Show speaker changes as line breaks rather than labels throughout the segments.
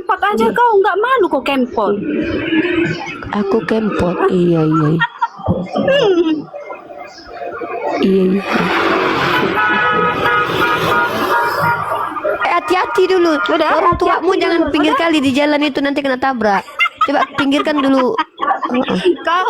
kempot aja kau, nggak malu kok kempot.
Aku kempot. Iya, iya. Iya, iya. Hati-hati dulu.
Udah,
Orang tuamu
hati-hati
jangan
dulu.
pinggir
Udah.
kali di jalan itu, nanti kena tabrak. Coba pinggirkan dulu.
Kau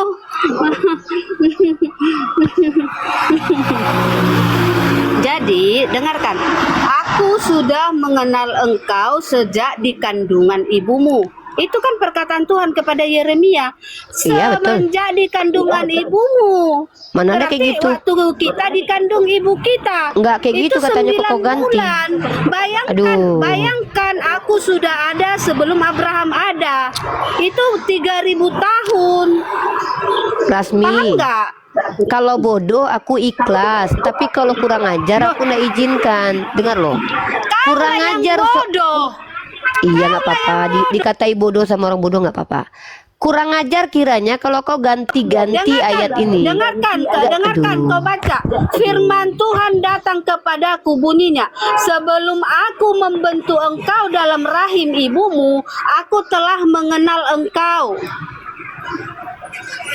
jadi dengarkan, aku sudah mengenal engkau sejak di kandungan ibumu. Itu kan perkataan Tuhan kepada Yeremia.
Iya, betul.
Semenjak di kandungan ibumu.
Mana ada kayak
Berarti
gitu?
waktu kita di kandung ibu kita.
Enggak kayak gitu
itu
katanya, kok
9
kau ganti.
bulan. Bayangkan,
Aduh.
bayangkan aku sudah ada sebelum Abraham ada. Itu 3000 tahun. Paham
Rasmi.
nggak?
Kalau bodoh aku ikhlas, tapi kalau kurang ajar aku nggak izinkan. Dengar loh.
Kau
Kurang
lah yang
ajar.
bodoh.
Iya nggak apa-apa. Dikatai bodoh sama orang bodoh nggak apa-apa. Kurang ajar kiranya kalau kau ganti-ganti ayat ini.
Dengarkan,
Nggak,
dengarkan,
aduh.
kau baca. Firman Tuhan datang kepadaku bunyinya. Sebelum aku membentuk engkau dalam rahim ibumu, aku telah mengenal engkau.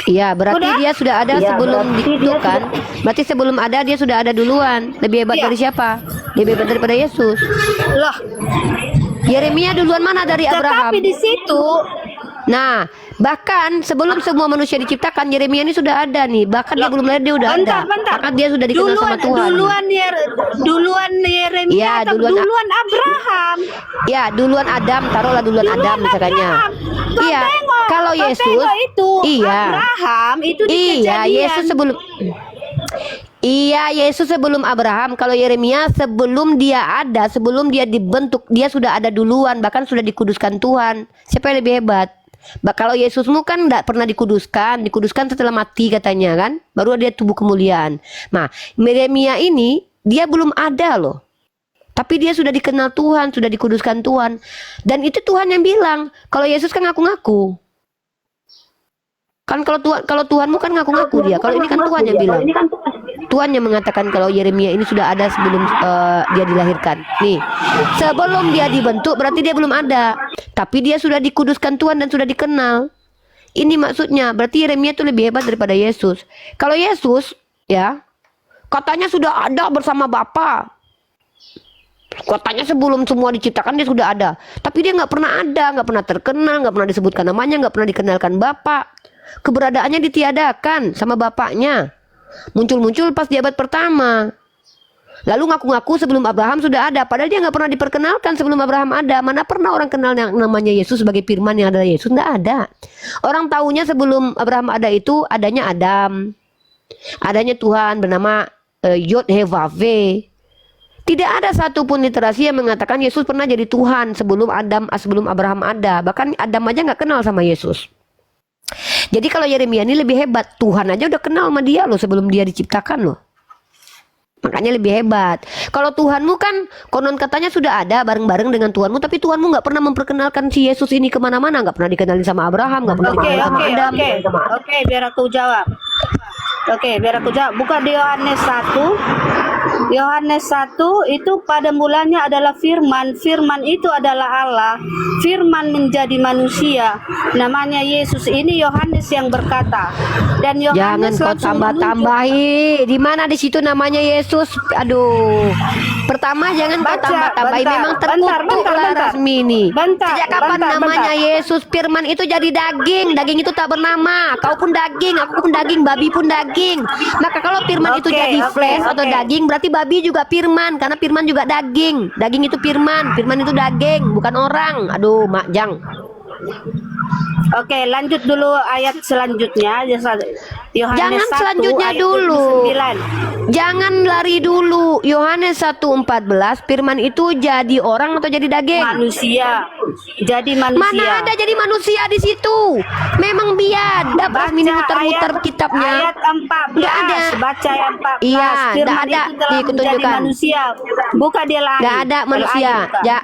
Iya, berarti
Udah?
dia sudah ada
Iya,
sebelum
berarti
itu
dia
kan. Berarti sebelum ada dia sudah ada duluan. Lebih hebat
Iya.
dari siapa? Lebih hebat daripada Yesus.
Loh,
Yeremia duluan mana dari Abraham?
tetapi di situ
Nah, bahkan sebelum semua manusia diciptakan, Yeremia ini sudah ada nih. Bahkan dia belum lahir dia udah
bentar,
ada.
bentar.
Maka dia sudah dikenal sama Tuhan.
Duluan Yeremia
Iya,
atau
duluan-
duluan Abraham?
Ya, duluan Adam, taruhlah duluan Adam misalkannya.
Abraham. Kau
Iya,
tengok,
kalau
kau
Yesus,
tengok itu
iya.
Abraham itu di
Iya,
Kejadian.
Yesus sebelum Iya, Yesus sebelum Abraham. Kalau Yeremia sebelum dia ada, sebelum dia dibentuk, dia sudah ada duluan, bahkan sudah dikuduskan Tuhan. Siapa yang lebih hebat? Kalau Yesusmu kan tidak pernah dikuduskan setelah mati katanya kan, baru dia tubuh kemuliaan. Nah, Yeremia ini dia belum ada loh. Tapi dia sudah dikenal Tuhan, sudah dikuduskan Tuhan. Dan itu Tuhan yang bilang. Kalau Yesus kan ngaku-ngaku. Kan kalau Tuhanmu kan ngaku-ngaku dia. Kalau ini kan Tuhan yang bilang. Tuhan yang mengatakan kalau Yeremia ini sudah ada sebelum dia dilahirkan. Nih, sebelum dia dibentuk berarti dia belum ada. Tapi dia sudah dikuduskan Tuhan dan sudah dikenal. Ini maksudnya, berarti Yeremia itu lebih hebat daripada Yesus. Kalau Yesus, ya, katanya sudah ada bersama Bapa. Katanya sebelum semua diciptakan dia sudah ada. Tapi dia nggak pernah ada, nggak pernah terkenal, nggak pernah disebutkan namanya, nggak pernah dikenalkan Bapa. Keberadaannya ditiadakan sama Bapaknya. Muncul-muncul pas jabat pertama. Lalu ngaku-ngaku sebelum Abraham sudah ada. Padahal dia nggak pernah diperkenalkan sebelum Abraham ada. Mana pernah orang kenal yang namanya Yesus sebagai firman yang adalah Yesus? Nggak ada. Orang taunya sebelum Abraham ada itu adanya Adam. Adanya Tuhan bernama Yod He Vav He. Tidak ada satupun literasi yang mengatakan Yesus pernah jadi Tuhan sebelum sebelum Abraham ada. Bahkan Adam aja nggak kenal sama Yesus. Jadi kalau Yeremia ini lebih hebat. Tuhan aja udah kenal sama dia loh sebelum dia diciptakan loh. Makanya lebih hebat. Kalau Tuhanmu kan konon katanya sudah ada bareng-bareng dengan Tuhanmu, tapi Tuhanmu nggak pernah memperkenalkan si Yesus ini kemana-mana, nggak pernah dikenalin sama Abraham, nggak pernah dikenalin sama Adam.
Oke, biar aku jawab. Buka di Yohanes 1. Yohanes 1 itu pada mulanya adalah firman. Firman itu adalah Allah. Firman menjadi manusia. Namanya Yesus. Ini Yohanes yang berkata. Dan
Jangan
Yohanes
kau
langsung
tambah-tambahi. Di mana di situ namanya Yesus? Aduh. Pertama jangan kau
Baca,
tambah-tambahi.
bentar,
Memang
bentar,
terkutuk lah
bentar.
Rasmi ini.
Bentar,
Sejak kapan
bentar,
namanya
bentar.
Yesus? Firman itu jadi daging. Daging itu tak bernama. Kau pun daging, aku pun daging, babi pun daging. Maka kalau firman itu
Oke,
jadi
oke,
flesh atau
oke.
daging, berarti babi juga firman. Karena firman juga daging. Daging itu firman. Firman itu daging, bukan orang. Aduh, Makjang.
Oke, lanjut dulu ayat selanjutnya. Yohanes
Jangan
1,
selanjutnya
ayat
dulu.
29.
Jangan lari dulu. Yohanes 1:14, firman itu jadi orang atau jadi daging?
Manusia. Jadi manusia.
Mana ada jadi manusia di situ? Memang biadab Rasmi muter-muter kitabnya.
Ayat 14.
Nggak ada.
Baca ayat 14.
Iya,
Firman
nggak ada.
itu telah
Nih,
menjadi
kutunjukkan.
manusia. Buka dia lagi.
Nggak ada manusia. Ya.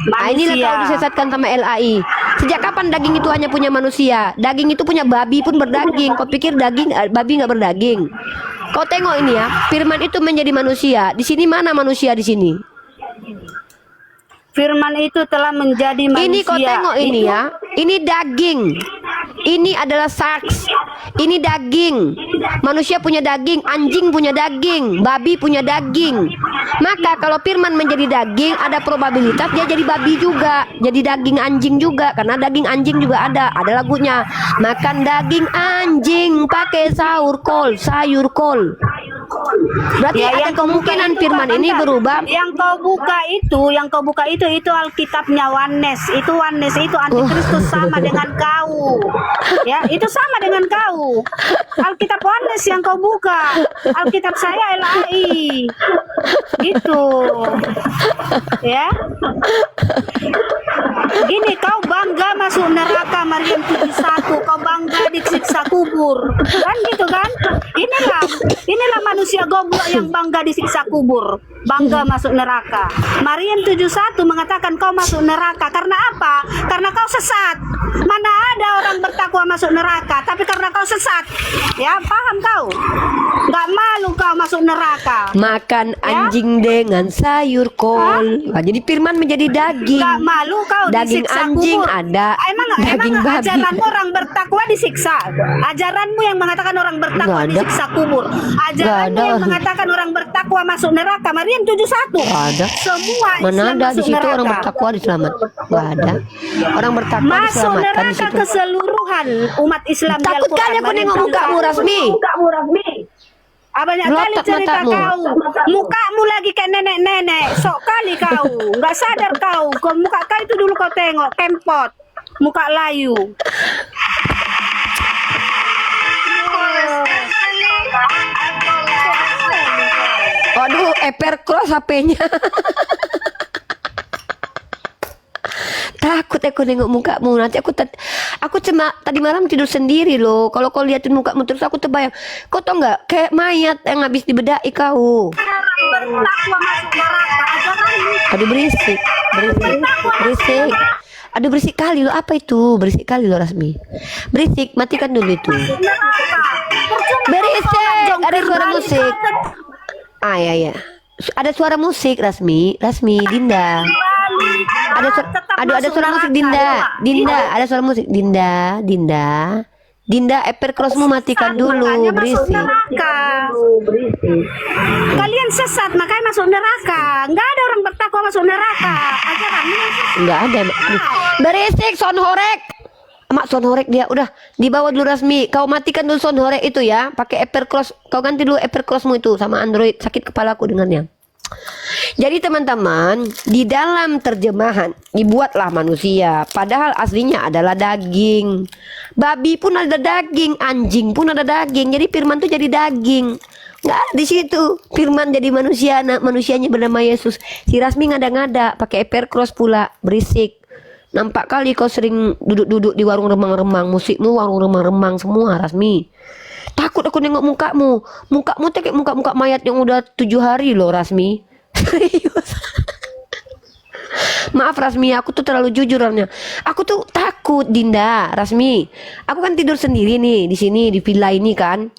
Nah, inilah
Manusia.
kau disesatkan sama LAI. Sejak kapan daging itu hanya punya manusia? Daging itu punya babi pun berdaging. Kau pikir daging babi nggak berdaging? Kau tengok ini ya. Firman itu menjadi manusia. Di sini mana manusia di sini?
Firman itu telah menjadi manusia.
Ini kau tengok ini ya. Ini daging. Ini adalah saks. Ini daging. Manusia punya daging, anjing punya daging, babi punya daging. Maka kalau firman menjadi daging, ada probabilitas dia jadi babi juga, jadi daging anjing juga, karena daging anjing juga ada lagunya. Makan daging anjing pakai sayur kol. Berarti
Ya,
ada
yang kau buka
kemungkinan
itu,
firman
Kak,
ini
bentar.
berubah.
Yang kau buka itu Alkitabnya Oneness. Itu Oneness itu antikristus sama dengan kau. Ya, itu sama dengan kau. Alkitab Oneness yang kau buka. Alkitab saya LAI. Gitu. Ya. Gini, kau bangga masuk neraka Maryam 71, kau bangga disiksa kubur. Kan gitu kan? Inilah manusia goblok yang bangga disiksa kubur, bangga masuk neraka. Maryam 71 mengatakan kau masuk neraka karena apa? Karena kau sesat. Mana ada orang bertakwa masuk neraka, tapi karena kau sesat. Ya, paham kau? Nggak malu kau masuk neraka.
Makan anjing dengan sayur kol. Nah, jadi firman menjadi daging.
Nggak malu kau
Daging
disiksa
anjing
kubur.
ada,
Emang
daging babi.
ajaranmu orang bertakwa disiksa? Ajaranmu yang mengatakan orang bertakwa
Nggak ada.
disiksa kubur. Ajaranmu
Nggak ada.
yang mengatakan orang bertakwa masuk neraka. Maryam 71.
Nggak ada.
Semua
Mana
Islam
ada di
masuk
situ
neraka.
orang bertakwa diselamat? Nggak ada. Orang bertakwa
Masuk
diselamatkan di
neraka
situ.
keseluruhan umat Islam di
Takut
Al-Quran.
kali aku
Maryam
nengok
71.
mukamu, Rasmi.
Banyak kali
Melotot
cerita
matamu.
kau. Mukamu lagi kayak nenek-nenek. Sok kali kau. Nggak sadar kau. Kau muka kau itu dulu kau tengok. Kempot. Muka layu.
Waduh, cross HP-nya. Takut aku nengok mukamu. Nanti aku cuma tadi malam tidur sendiri loh. Kalau kau liatin mukamu terus aku terbayang. Kau tau nggak kayak mayat yang habis dibedai kau.
Bertakwa masuk neraka. Ajaranmu.
Aduh berisik. Aduh berisik kali lo. Apa itu? Berisik kali lo Rasmi. Berisik, matikan dulu itu. Berisik. Ada suara musik. Ah ya. Ada suara musik Rasmi, Dinda. Ada suara musik Dinda, ada suara musik Dinda, crossmu matikan dulu, berisik.
Kalian sesat makanya masuk neraka. Nggak ada orang bertakwa masuk neraka. Ajaranmu yang sesat.
Enggak ada. Berisik sound horek. Mak sound horek dia udah dibawa dulu Rasmi. Kau matikan dulu sound horek itu ya, pakai cross. Kau ganti dulu crossmu itu sama Android. Sakit kepalaku dengannya. Jadi teman-teman, di dalam terjemahan dibuatlah manusia, padahal aslinya adalah daging. Babi pun ada daging, anjing pun ada daging. Jadi firman tuh jadi daging. Nggak ada di situ. Firman jadi manusia, anak manusianya bernama Yesus. Si Rasmi ngada-ngada, pakai cross pula, berisik. Nampak kali kau sering duduk-duduk di warung remang-remang, musikmu warung remang-remang semua Rasmi. Takut aku nengok mukamu. Mukamu tuh kayak muka-muka mayat yang udah 7 hari loh Rasmi. Serius. Maaf Rasmi, aku tuh terlalu jujur orangnya. Aku tuh takut Dinda, Rasmi. Aku kan tidur sendiri nih di sini di villa ini kan.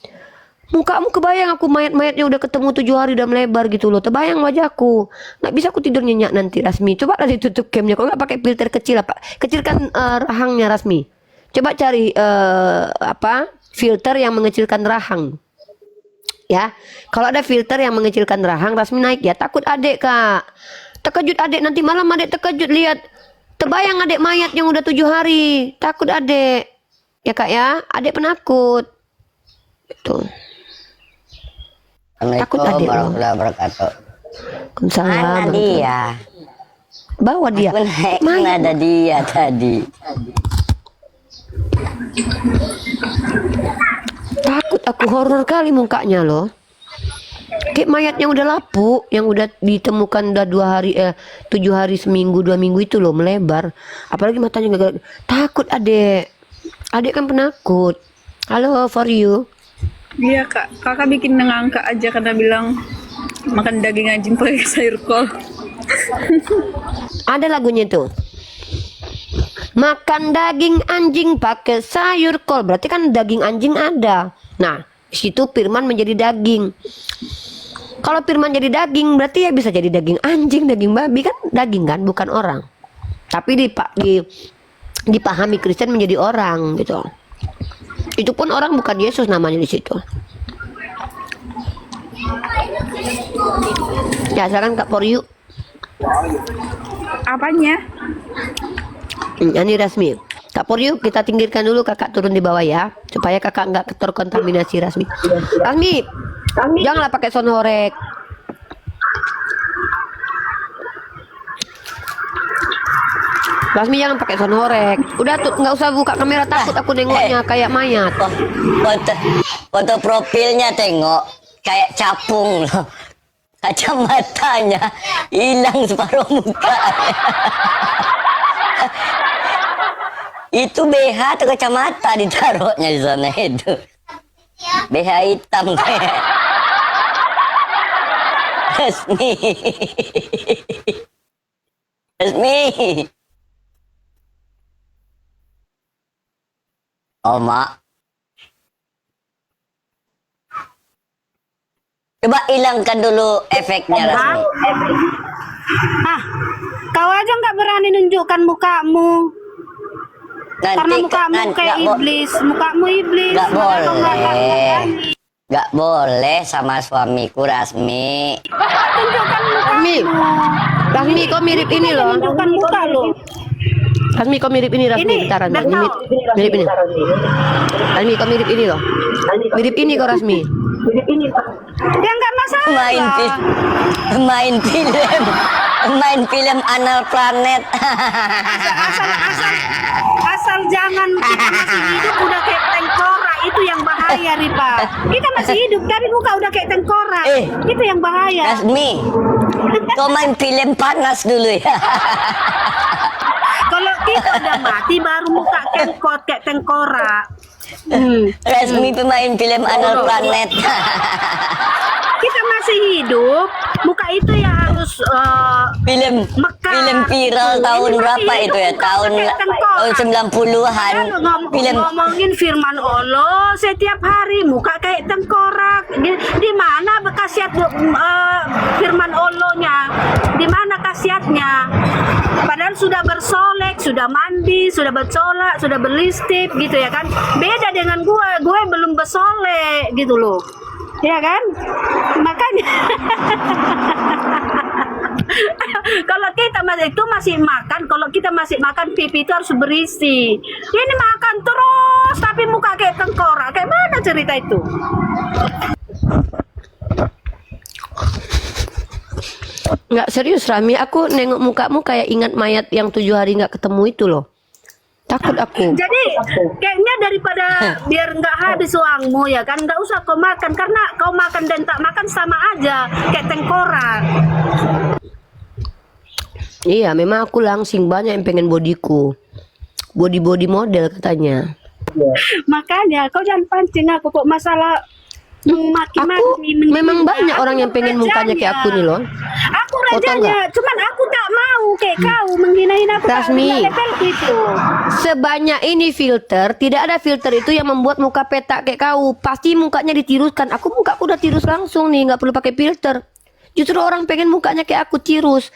Mukamu kebayang aku mayat-mayatnya udah ketemu 7 hari udah melebar gitu loh. Terbayang wajahku. Nggak bisa aku tidur nyenyak nanti Rasmi. Coba lah ditutup camnya. Kok nggak pakai filter kecil apa? Kecilkan rahangnya Rasmi. Coba cari filter yang mengecilkan rahang. Ya, kalau ada filter yang mengecilkan rahang, Rasmi naik ya. Takut adek kak. Terkejut adek nanti malam adek terkejut lihat. Terbayang adek mayat yang udah 7 hari. Takut adek. Ya kak ya, adek penakut. Tuh. Takut adek loh.
Warahmatullahi wabarakatuh.
Waalaikumsalam.
Mana dia?
Bawa dia.
Aku naik,
Main.
kan ada dia tadi.
Takut aku, horor kali mukanya loh. Kayak mayat yang udah lapuk, yang udah ditemukan udah 2 hari 7 hari seminggu 2 minggu itu loh melebar. Apalagi matanya gak takut adek. Adek kan penakut. Halo for you.
Iya kak, kakak bikin ngangka aja karena bilang makan daging anjing pakai sayur kol.
Ada lagunya tuh. Makan daging anjing pakai sayur kol. Berarti kan daging anjing ada. Nah, di situ firman menjadi daging. Kalau firman jadi daging berarti ya bisa jadi daging anjing, daging babi, kan daging kan, bukan orang. Tapi dipahami Kristen menjadi orang gitu. Itu pun orang bukan Yesus namanya di situ. Ya, silakan Kak For You.
Apanya?
Ini Rasmi. Kak For You, kita tinggalkan dulu, kakak turun di bawah ya, supaya kakak nggak terkontaminasi. Rasmi, janganlah pakai sound horek. Rasmi jangan pakai sound horek. Udah tuh, nggak usah buka kamera, takut aku nengoknya kayak mayat.
Foto profilnya tengok kayak capung loh. Kacamatanya hilang separuh muka. Itu BH atau kacamata ditaruhnya di sana itu. BH hitam kayak. Resmi. Resmi. Oma. Coba hilangkan dulu efeknya, Rasmi.
Ah, kau aja nggak berani nunjukkan mukamu. Karena mukamu kayak iblis, mukamu iblis.
Nggak
Makanya kau nggak
boleh.
berani.
Nggak boleh sama suamiku, Rasmi.
Tunjukkan
Rasmi,
mukamu.
Rasmi kok mirip ini loh.
Tunjukkan muka lo.
Rasmi kok mirip ini, Rasmi.
Ini,
Bentar, Rasmi.
Bertau.
Mirip ini. Rasmi kok mirip ini loh. Mirip ini kok, Rasmi.
Ya nggak masalah.
Main film Anal Planet.
Asal jangan kita masih hidup udah kayak tengkorak, itu yang bahaya, Ripa. Kita masih hidup dari muka udah kayak tengkorak, itu yang bahaya.
Rasmi, kau main film panas dulu ya.
Kalau kita udah mati baru muka kengkot kayak tengkorak.
Rasmi pemain film Anal Planet.
Kita masih hidup, muka itu ya harus
film
mekar.
film viral
Ini
tahun
masih
berapa
hidup,
itu ya?
muka
Tahun
kayak tengkorak.
90-an. Film
Ngomongin firman Allah setiap hari muka kayak tengkorak. Di mana khasiat firman Allahnya? Di mana khasiatnya? Padahal sudah bersolek, sudah mandi, sudah bercolak, sudah berlistip gitu ya kan. Beda dengan gue belum bersolek gitu loh. Ya kan? Makanya kalau kita masih makan, kalau kita masih makan pipi itu harus berisi. Ini makan terus tapi muka kayak tengkorak. Kayak mana cerita itu?
Nggak serius, Rami. Aku nengok mukamu kayak ingat mayat yang 7 hari nggak ketemu itu loh. Takut aku.
Jadi kayaknya daripada biar nggak habis uangmu ya kan, nggak usah kau makan, karena kau makan dan tak makan sama aja kayak tengkorak.
Iya, memang aku langsing, banyak yang pengen bodiku. Body model katanya.
Makanya kau jangan pancing aku kok masalah maki-maki.
Memang banyak orang yang pengen mukanya kayak aku nih loh.
Aku
Foto
rajanya, cuman aku tak mau kayak kau menghina-hina aku.
Rasmi.
Tak level itu.
Sebanyak ini filter, tidak ada filter itu yang membuat muka petak kayak kau. Pasti mukanya ditiruskan. Aku mukaku udah tirus langsung nih, nggak perlu pakai filter. Justru orang pengen mukanya kayak aku tirus.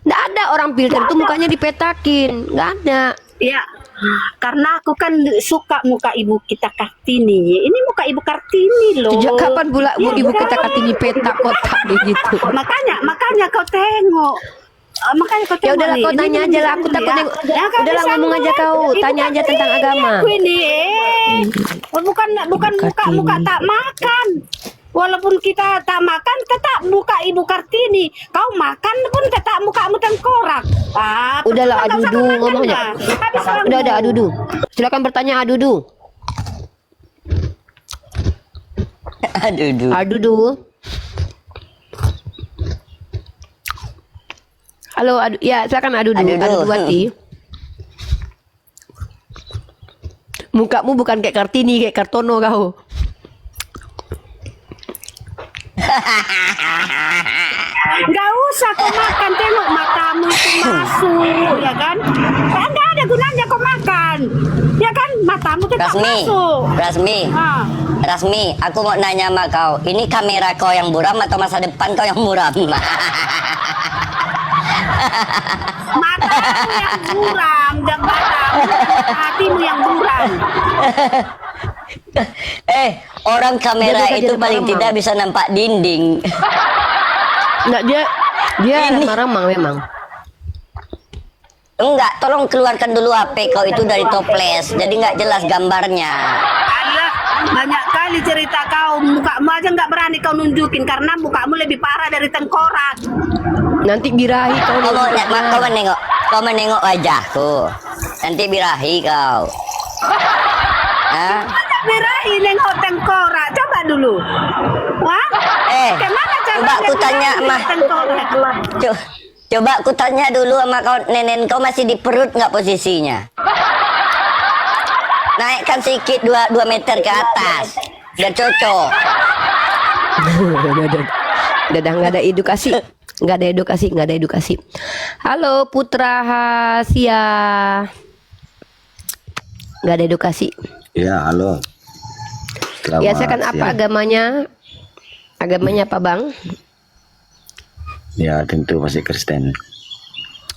Nggak ada orang filter itu mukanya dipetakin, nggak ada.
Ya, karena aku kan suka muka ibu kita Kartini. Ini muka ibu Kartini loh.
Sejak kapan pula
Ya,
ibu
kan?
kita Kartini petak kotak begitu?
Makanya kau tengok. Makanya kau
Ya
tengok
udahlah,
nih.
kau
Ini
tanya aja lah, aku
dulu
takut
ya.
nengok.
Ya, kau
Udahlah,
bisa
ngomong aja
ngomong
kau,
Ibu
tanya aja tentang
Kartini
agama.
aku ini, bukan muka tak makan. Walaupun kita tak makan, tetap muka ibu Kartini. Kau makan pun tetap mukamu tengkorak.
Udahlah, Adudu ngomong aja. Udah ada Adudu. Silakan bertanya Adudu. Adudu. Halo, ya silakan Adudu. Aduduwati. Mukamu bukan kayak Kartini, kayak Kartono kau.
Nggak usah kau makan, tengok matamu itu masuk, ya kan? Nggak ada gunanya kau makan. bulan. Ya kan, matamu tetap masuk. Ah.
Rasmi, aku mau nanya sama kau, ini kamera kau yang buram atau masa depan kau yang buram?
Matamu yang buram dan hatimu yang buram.
Orang kamera
Dia
itu
jadi
paling
remang.
tidak bisa nampak dinding.
Enggak, dia remang memang.
Enggak, tolong keluarkan dulu HP kau itu dari toples, jadi nggak jelas gambarnya.
Alah, banyak kali cerita kau, mukamu aja nggak berani kau nunjukin karena mukamu lebih parah dari tengkorak.
Nanti birahi kau
Kau menengok wajahku, nanti birahi kau. Hah?
Mana birahi nengok tengkorak, coba dulu. Wah? Kemana
Coba aku tanya mah. Coba aku tanya dulu sama kau, nenek kau masih di perut nggak posisinya? Naikkan sedikit 2 meter ke atas, udah cocok.
Udah nggak ada edukasi. Nggak ada edukasi. Halo Putra Hasia. Nggak ada edukasi.
Ya, halo.
Ya, saya kan apa agamanya? Agamanya apa, Bang?
Ya, tentu masih Kristen.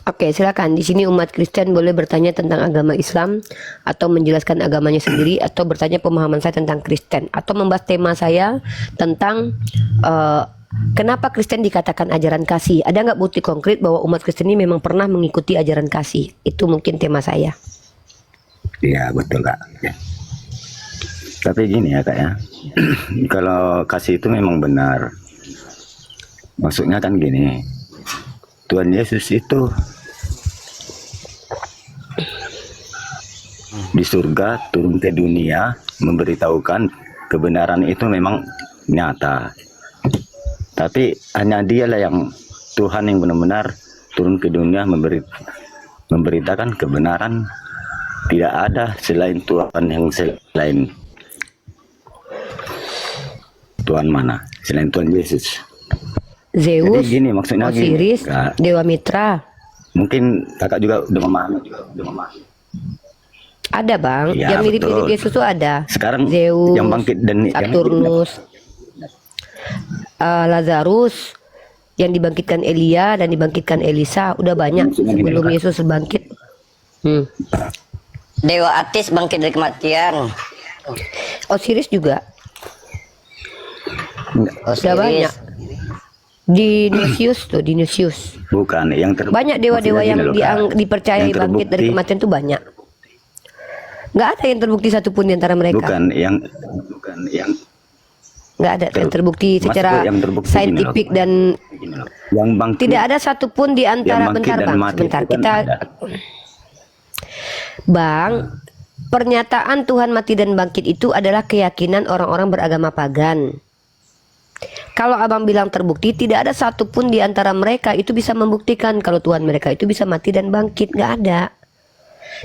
Oke, silakan. Di sini umat Kristen boleh bertanya tentang agama Islam atau menjelaskan agamanya sendiri atau bertanya pemahaman saya tentang Kristen atau membahas tema saya tentang kenapa Kristen dikatakan ajaran kasih. Ada nggak bukti konkret bahwa umat Kristen ini memang pernah mengikuti ajaran kasih? Itu mungkin tema saya.
Iya, betul, Kak. Ya. Tapi gini ya, Kak ya. Kalau kasih itu memang benar. Maksudnya kan gini. Tuhan Yesus itu di surga turun ke dunia memberitahukan kebenaran itu memang nyata. Tapi hanya dialah yang Tuhan yang benar-benar turun ke dunia memberitakan kebenaran. Tidak ada selain Tuhan yang selain Tuhan mana? Selain Tuhan Yesus.
Zeus,
Jadi gini maksudnya
Osiris,
Kak.
Dewa Mitra.
Mungkin kakak juga udah memahami.
Ada, Bang.
Ya,
Yang mirip-mirip
betul.
Yesus tuh ada.
Sekarang
Zeus,
yang bangkit dan
Saturnus, Lazarus, yang dibangkitkan Elia dan dibangkitkan Elisa. Udah banyak
Maksudnya gini,
sebelum
Kak.
Yesus bangkit.
Dewa Atis bangkit dari kematian.
Osiris juga. Udah
Osiris.
banyak. Dionysius.
bukan yang
Banyak dewa-dewa
maksudnya
yang
gini loh, Kak.
dipercayai
Yang
bangkit dari
terbukti-
kematian tuh banyak. Nggak ada yang terbukti satupun di antara mereka.
bukan yang
Nggak ada yang terbukti
Maksudku
secara
yang terbukti gini
saintifik
loh.
dan
gini loh. Yang bangkit
tidak ada satupun di antara
yang bangkit
bentar
dan
Bang,
mati
sebentar
itu kan
kita
ada.
Bang, pernyataan Tuhan mati dan bangkit itu adalah keyakinan orang-orang beragama pagan. Kalau abang bilang terbukti, tidak ada satupun di antara mereka itu bisa membuktikan kalau Tuhan mereka itu bisa mati dan bangkit. Nggak ada.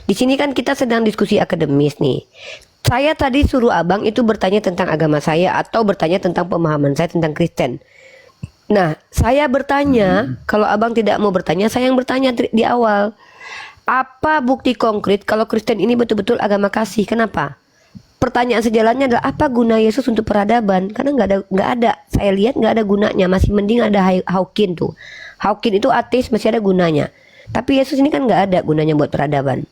Di sini kan kita sedang diskusi akademis nih. Saya tadi suruh abang itu bertanya tentang agama saya atau bertanya tentang pemahaman saya tentang Kristen. Nah, saya bertanya, kalau abang tidak mau bertanya, saya yang bertanya di awal. Apa bukti konkret kalau Kristen ini betul-betul agama kasih? Kenapa? Pertanyaan sejalannya adalah apa guna Yesus untuk peradaban? Karena nggak ada. Saya lihat nggak ada gunanya. Masih mending ada Hawking tuh. Hawking itu ateis masih ada gunanya. Tapi Yesus ini kan nggak ada gunanya buat peradaban.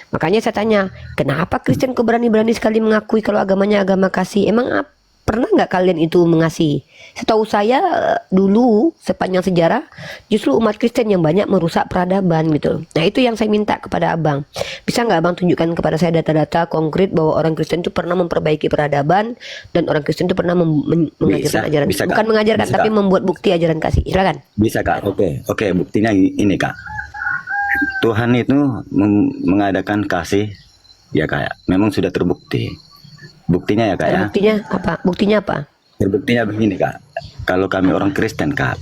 Makanya saya tanya, kenapa Kristen kok berani-berani sekali mengakui kalau agamanya agama kasih? Emang pernah nggak kalian itu mengasihi? Setahu saya dulu sepanjang sejarah justru umat Kristen yang banyak merusak peradaban gitu. Nah itu yang saya minta kepada abang. Bisa nggak abang tunjukkan kepada saya data-data konkret bahwa orang Kristen itu pernah memperbaiki peradaban dan orang Kristen itu pernah mengajarkan ajaran,
bisa, Kak.
bukan mengajarkan
Bisa,
tapi
Kak.
membuat bukti ajaran kasih. Silakan.
Bisa, Kak. Oke, buktinya ini, Kak. Tuhan itu mengadakan kasih ya, Kak. Memang sudah terbukti. Buktinya ya, Kak ya.
Buktinya apa? Buktinya apa?
Terbuktinya begini, Kak. Kalau kami orang Kristen, Kak,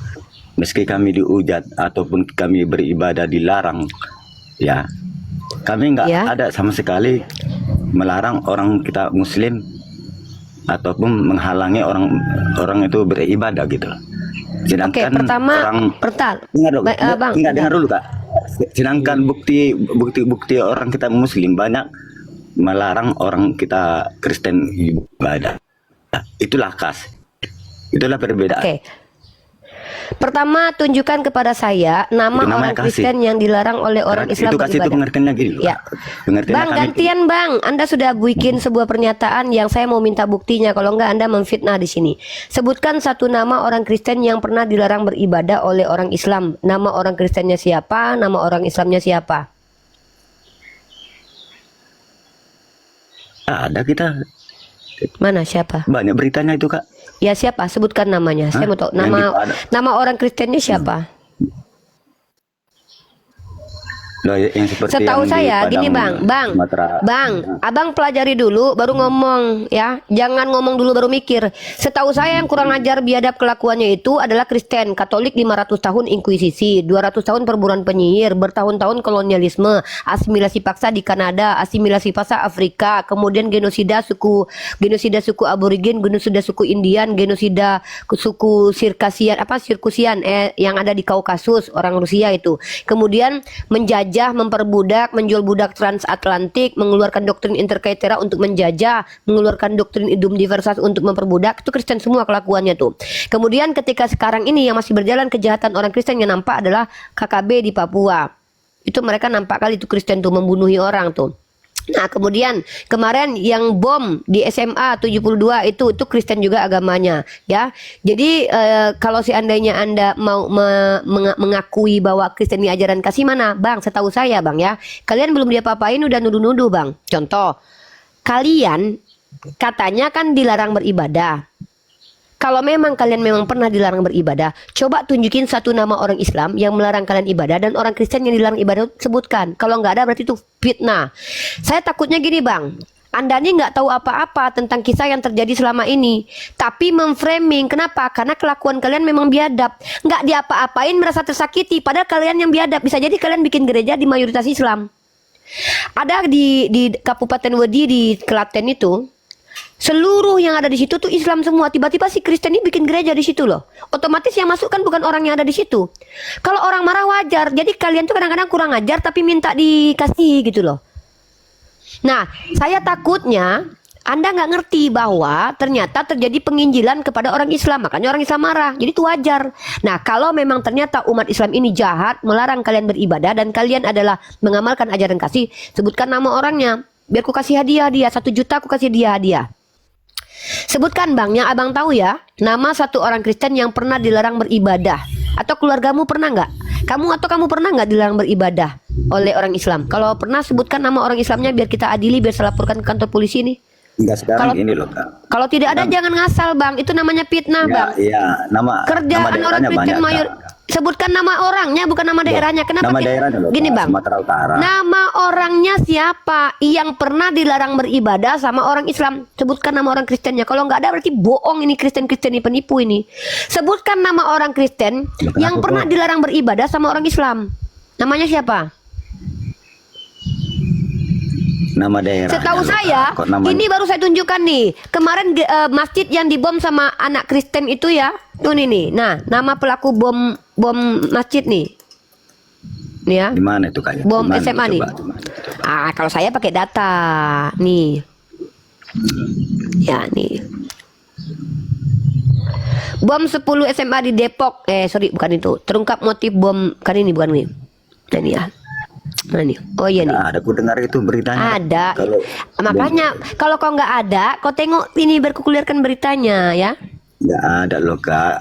meski kami dihujat ataupun kami beribadah dilarang, ya, kami nggak
Ya.
ada sama sekali melarang orang kita Muslim ataupun menghalangi orang itu beribadah gitu.
Oke,
Sedangkan
pertama,
orang
dengar
dengar dulu, Kak. sedangkan bukti orang kita Muslim banyak melarang orang kita Kristen ibadah. Itulah itulah perbedaan.
Oke. Pertama, tunjukkan kepada saya nama
Itu
orang
namanya kasih.
Kristen yang dilarang oleh orang Islam
Itu kasih itu
beribadah.
pengertiannya gini loh.
Ya.
Pengertiannya
Bang,
kami itu-
gantian Bang. Anda sudah bikin sebuah pernyataan yang saya mau minta buktinya. Kalau enggak Anda memfitnah di sini. Sebutkan satu nama orang Kristen yang pernah dilarang beribadah oleh orang Islam. Nama orang Kristennya siapa? Nama orang Islamnya siapa?
ada kita
Mana siapa?
banyak beritanya itu Kak.
Ya siapa? Sebutkan namanya. Saya mau tahu
Yang
nama
gitu ada.
nama orang Kristennya siapa?
Loh, yang seperti
Setahu
yang di
saya gini
Padang,
bang,
Sumatera.
abang pelajari dulu baru ngomong ya, jangan ngomong dulu baru mikir. Setahu saya yang kurang ajar biadab kelakuannya itu adalah Kristen, Katolik 500 tahun inkuisisi, 200 tahun perburuan penyihir, bertahun-tahun kolonialisme, asimilasi paksa di Kanada, asimilasi paksa Afrika, kemudian genosida suku Aborigin, genosida suku Indian, genosida suku Sirkusian yang ada di Kaukasus, orang Rusia itu. Kemudian menjajah, memperbudak, menjual budak transatlantik, mengeluarkan doktrin interkaitera untuk menjajah, mengeluarkan doktrin idum diversas untuk memperbudak. Itu Kristen semua kelakuannya tuh. Kemudian ketika sekarang ini yang masih berjalan kejahatan orang Kristen yang nampak adalah KKB di Papua. Itu mereka nampak kali itu Kristen tuh membunuhi orang tuh. Nah, kemudian kemarin yang bom di SMA 72 itu Kristen juga agamanya, ya. Jadi kalau seandainya Anda mau mengakui bahwa Kristen ini ajaran kasih mana, Bang? Setahu saya, Bang, ya. Kalian belum diapa-apain udah nuduh-nuduh, Bang. Contoh, kalian katanya kan dilarang beribadah. Kalau memang kalian memang pernah dilarang beribadah, coba tunjukin satu nama orang Islam yang melarang kalian ibadah dan orang Kristen yang dilarang ibadah, sebutkan. Kalau nggak ada berarti itu fitnah. Saya takutnya gini bang, Anda ini nggak tahu apa-apa tentang kisah yang terjadi selama ini, tapi memframing. Kenapa? Karena kelakuan kalian memang biadab, nggak diapa-apain merasa tersakiti. Padahal kalian yang biadab. Bisa jadi kalian bikin gereja di mayoritas Islam. Ada di Kabupaten Wedi di Klaten itu. Seluruh yang ada di situ tuh Islam semua. Tiba-tiba si Kristen ini bikin gereja di situ loh. Otomatis yang masuk kan bukan orang yang ada di situ. Kalau orang marah wajar. Jadi kalian tuh kadang-kadang kurang ajar tapi minta dikasih gitu loh. Nah, saya takutnya Anda nggak ngerti bahwa ternyata terjadi penginjilan kepada orang Islam. Makanya orang Islam marah. Jadi itu wajar. Nah, kalau memang ternyata umat Islam ini jahat, melarang kalian beribadah dan kalian adalah mengamalkan ajaran kasih, sebutkan nama orangnya. Biar aku kasih hadiah dia 1 juta, aku kasih dia hadiah. Sebutkan bang, yang abang tahu ya, nama satu orang Kristen yang pernah dilarang beribadah. Atau keluargamu pernah nggak? Kamu pernah nggak dilarang beribadah oleh orang Islam? Kalau pernah, sebutkan nama orang Islamnya biar kita adili, biar saya laporkan ke kantor polisi nih.
Enggak sekarang
Kalau-
ini loh Kak.
Kalau tidak ada jangan ngasal bang, itu namanya fitnah bang.
Iya, nama
Kerjaan orang
daerahnya
Kristen
banyak,
mayor.
Kak.
Sebutkan nama orangnya bukan nama daerahnya. Kenapa?
Nama daerahnya loh,
Gini
Kak,
bang,
Sumatera Utara.
nama orangnya siapa yang pernah dilarang beribadah sama orang Islam? Sebutkan nama orang Kristennya. Kalau nggak ada berarti bohong ini Kristen-Kristen ini, penipu ini. Sebutkan nama orang Kristen
Bukan
yang
aku,
pernah
Bro.
dilarang beribadah sama orang Islam. Namanya siapa?
Nama daerah.
Setahu saya, ini baru saya tunjukkan nih. Kemarin masjid yang dibom sama anak Kristen itu ya. Tuh nih. Nah, nama pelaku bom masjid nih. Nih ya.
Di mana itu Kak?
Bom
Di mana?
SMA nih.
Coba, di mana?
Kalau saya pakai data. Nih. Ya, nih. Bom 10 SMA di Depok. Sorry, bukan itu. Terungkap motif bom. Bukan ini. Nah, ini ya. Nah, nih. Oh iya nih.
Nggak ada, aku dengar itu beritanya.
Ada.
Kalau
Makanya kalau kau nggak ada, kau tengok ini berkukuliarkan beritanya ya.
nggak ada loh Kak.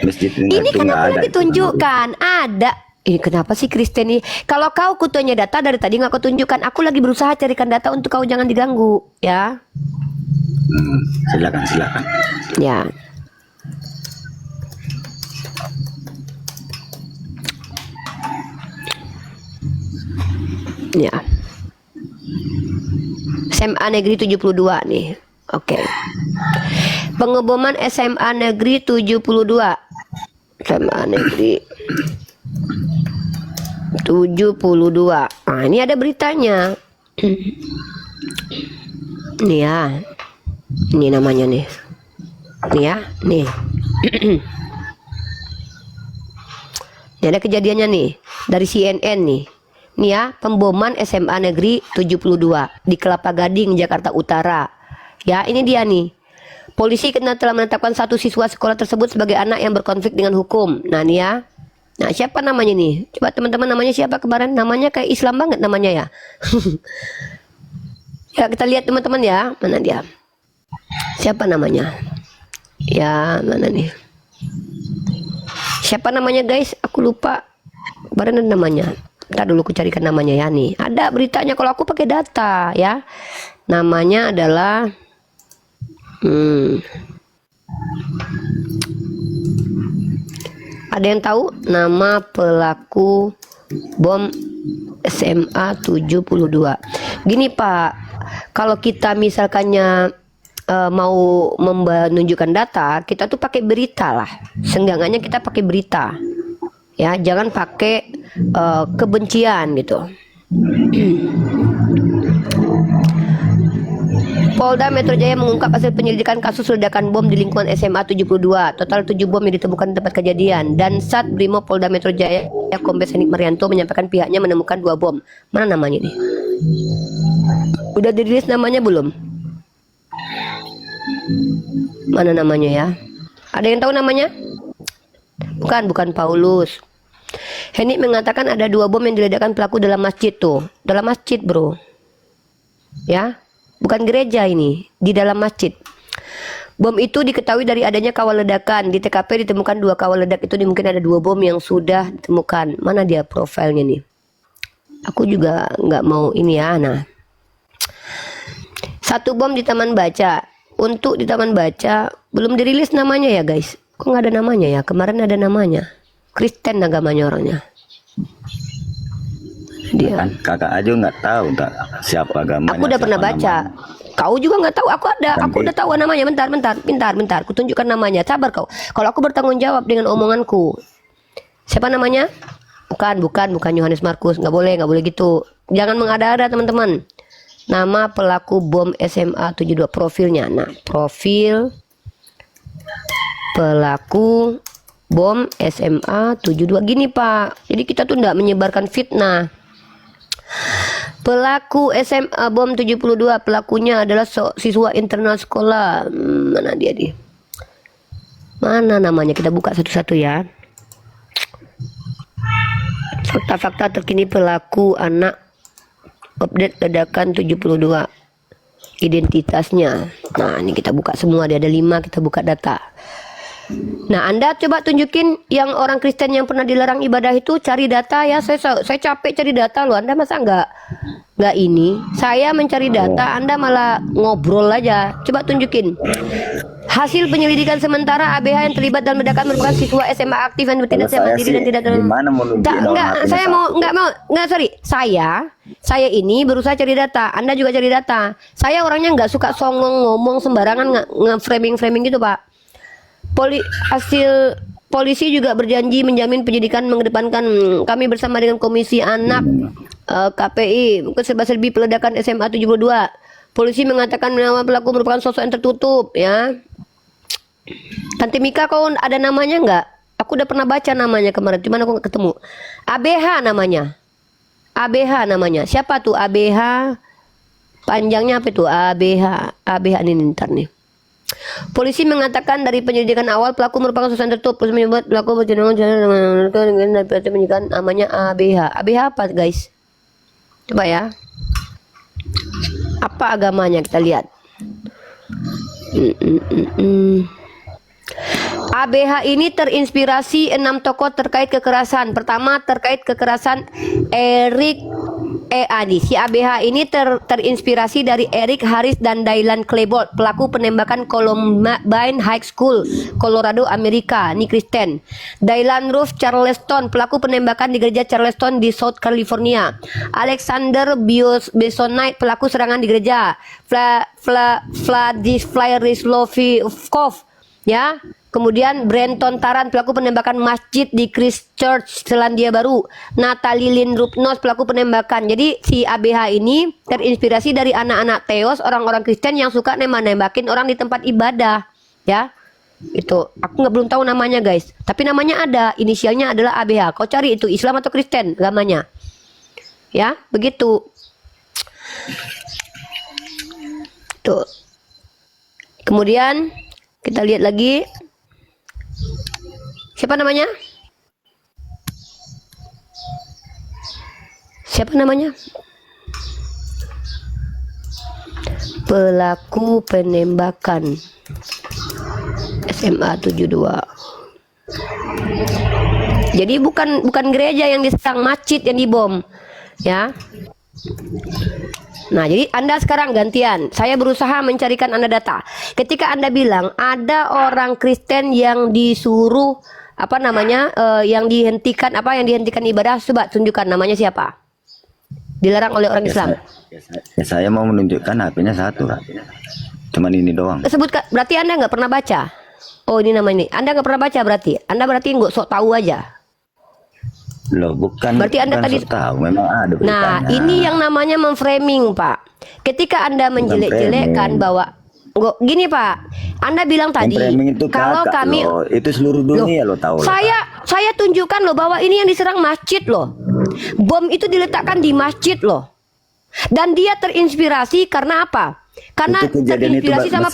Masjid
Ini
itu
kan
nggak
aku
ada.
lagi tunjukkan. Ada. Ini kenapa sih Kristen ini? Kalau kau kutunya data dari tadi nggak kau tunjukkan. Aku lagi berusaha carikan data untuk kau jangan diganggu ya.
Silakan.
Ya. Ya. SMA Negeri 72 nih. Oke. Pengeboman SMA Negeri 72. SMA Negeri 72. Nah, ini ada beritanya. Nih ya. Ini namanya nih. Nih ya, nih. Ini ada kejadiannya nih dari CNN nih. Nih ya, pemboman SMA Negeri 72 di Kelapa Gading, Jakarta Utara. Ya, ini dia nih. Polisi telah menetapkan satu siswa sekolah tersebut sebagai anak yang berkonflik dengan hukum. Nah, nih ya. Nah, siapa namanya nih? Coba teman-teman, namanya siapa kemarin? Namanya kayak Islam banget namanya ya. Ya, kita lihat teman-teman ya. Mana dia? Siapa namanya? Ya, mana nih? Siapa namanya guys? Aku lupa. Kemarin ada namanya. Ntar dulu aku carikan namanya ya nih. Ada beritanya kalau aku pakai data ya. Namanya adalah ada yang tahu nama pelaku bom SMA 72? Gini Pak, kalau kita misalkannya mau menunjukkan data, kita tuh pakai berita lah. Seenggaknya kita pakai berita. Ya, jangan pakai kebencian gitu. Polda Metro Jaya mengungkap hasil penyelidikan kasus ledakan bom di lingkungan SMA 72. Total 7 bom yang ditemukan di tempat kejadian. Dan Sat Brimo Polda Metro Jaya Kombes Henik Marianto menyampaikan pihaknya menemukan 2 bom. Mana namanya nih? Udah dirilis namanya belum? Mana namanya ya? Ada yang tahu namanya? Bukan Paulus. Henik mengatakan ada 2 bom yang diledakkan pelaku dalam masjid tuh. Dalam masjid bro. Ya. Bukan gereja ini, di dalam masjid. Bom itu diketahui dari adanya kawal ledakan. Di TKP ditemukan 2 kawal ledak itu, mungkin ada 2 bom yang sudah ditemukan. Mana dia profilnya nih? Aku juga nggak mau ini ya. Nah, 1 bom di Taman Baca. Untuk di Taman Baca belum dirilis namanya ya guys. Kok nggak ada namanya ya? Kemarin ada namanya. Kristen agamanya orangnya. Dia.
Kan kakak aja nggak tahu siapa agamanya.
Aku udah pernah
siapa
baca.
namanya.
Kau juga nggak tahu. Aku
Nanti.
udah tahu namanya. Bentar. Aku tunjukkan namanya. Sabar kau. Kalau aku bertanggung jawab dengan omonganku. Siapa namanya? Bukan Yohanes Markus. Nggak boleh gitu. Jangan mengada-ada teman-teman. Nama pelaku bom SMA 72, profilnya. Nah, profil pelaku bom SMA 72 gini Pak. Jadi kita tuh nggak menyebarkan fitnah. Pelaku SMA bom 72, pelakunya adalah siswa internal sekolah. Mana dia di? Mana namanya? Kita buka satu-satu ya. Fakta-fakta terkini pelaku anak, update ledakan 72, identitasnya. Nah, ini kita buka semua, dia ada 5, kita buka data. Nah, Anda coba tunjukin yang orang Kristen yang pernah dilarang ibadah itu, cari data ya. Saya capek cari data loh. Anda masa nggak ini? Saya mencari data, Anda malah ngobrol aja. Coba tunjukin. Hasil penyelidikan sementara ABH yang terlibat dalam ledakan merupakan siswa SMA aktif yang tidak
Kalau saya
mandiri dan
sih,
tidak dalam.
gimana mau nunjukin orang hatinya
Saya
satu?
sorry. Saya ini berusaha cari data. Anda juga cari data. Saya orangnya nggak suka songong ngomong sembarangan, nge-framing gitu Pak. Hasil polisi juga berjanji menjamin penyidikan mengedepankan kami bersama dengan Komisi Anak KPI serba-serbi peledakan SMA 72. Polisi mengatakan nama pelaku merupakan sosok yang tertutup ya. Tante Mika, kau ada namanya nggak? Aku udah pernah baca namanya kemarin, cuman aku nggak ketemu. ABH namanya. ABH namanya. Siapa tuh ABH? Panjangnya apa tuh? ABH ini ntar nih. Polisi mengatakan dari penyelidikan awal pelaku merupakan sosok yang tertutup. Polisi menyebut pelaku berjenjang dengan penyidikan namanya ABH. ABH apa guys? Coba ya. Apa agamanya kita lihat. ABH ini terinspirasi 6 tokoh terkait kekerasan. Pertama terkait kekerasan Eric si ABH ini terinspirasi dari Eric Harris dan Dylan Klebold, pelaku penembakan Columbine High School, Colorado, Amerika. Ini Kristen. Dylan Roof Charleston, pelaku penembakan di gereja Charleston di South California. Alexander Besonite, pelaku serangan di gereja. Vladimir Rislovkov, ya. Kemudian Brenton Taran, pelaku penembakan masjid di Christchurch, Selandia Baru. Natalie Lynn Rupnos, pelaku penembakan. Jadi si ABH ini terinspirasi dari anak-anak teos, orang-orang Kristen yang suka nembakin orang di tempat ibadah, ya. Itu aku nggak belum tahu namanya guys, tapi namanya ada, inisialnya adalah ABH. Kau cari itu Islam atau Kristen agamanya, ya begitu. Tuh. Kemudian kita lihat lagi, siapa namanya? Siapa namanya? Pelaku penembakan SMA 72. Jadi bukan gereja yang diserang, masjid yang dibom, ya. Nah, jadi Anda sekarang gantian. Saya berusaha mencarikan Anda data. Ketika Anda bilang ada orang Kristen yang disuruh apa namanya, yang dihentikan ibadah, coba tunjukkan namanya siapa? Dilarang oleh orang Islam.
Saya mau menunjukkan HP-nya satu. Cuman ini doang.
Sebutkan, berarti Anda nggak pernah baca. Oh, ini nama ini. Anda nggak pernah baca berarti. Anda berarti nggak sok tahu aja.
Loh, bukan.
Berarti Anda
bukan
tadi
sok tahu, memang ada beritanya.
Nah, ini yang namanya memframing, Pak. Ketika Anda menjelek-jelekkan bahwa gini, Pak. Anda bilang tadi
Memframing itu
kalau
kakak
kami
loh. Itu seluruh dunia lo tahu.
saya tunjukkan loh bahwa ini yang diserang masjid loh. Bom itu diletakkan di masjid loh. Dan dia terinspirasi karena apa? Karena
itu kejadian itu
terinspirasi sama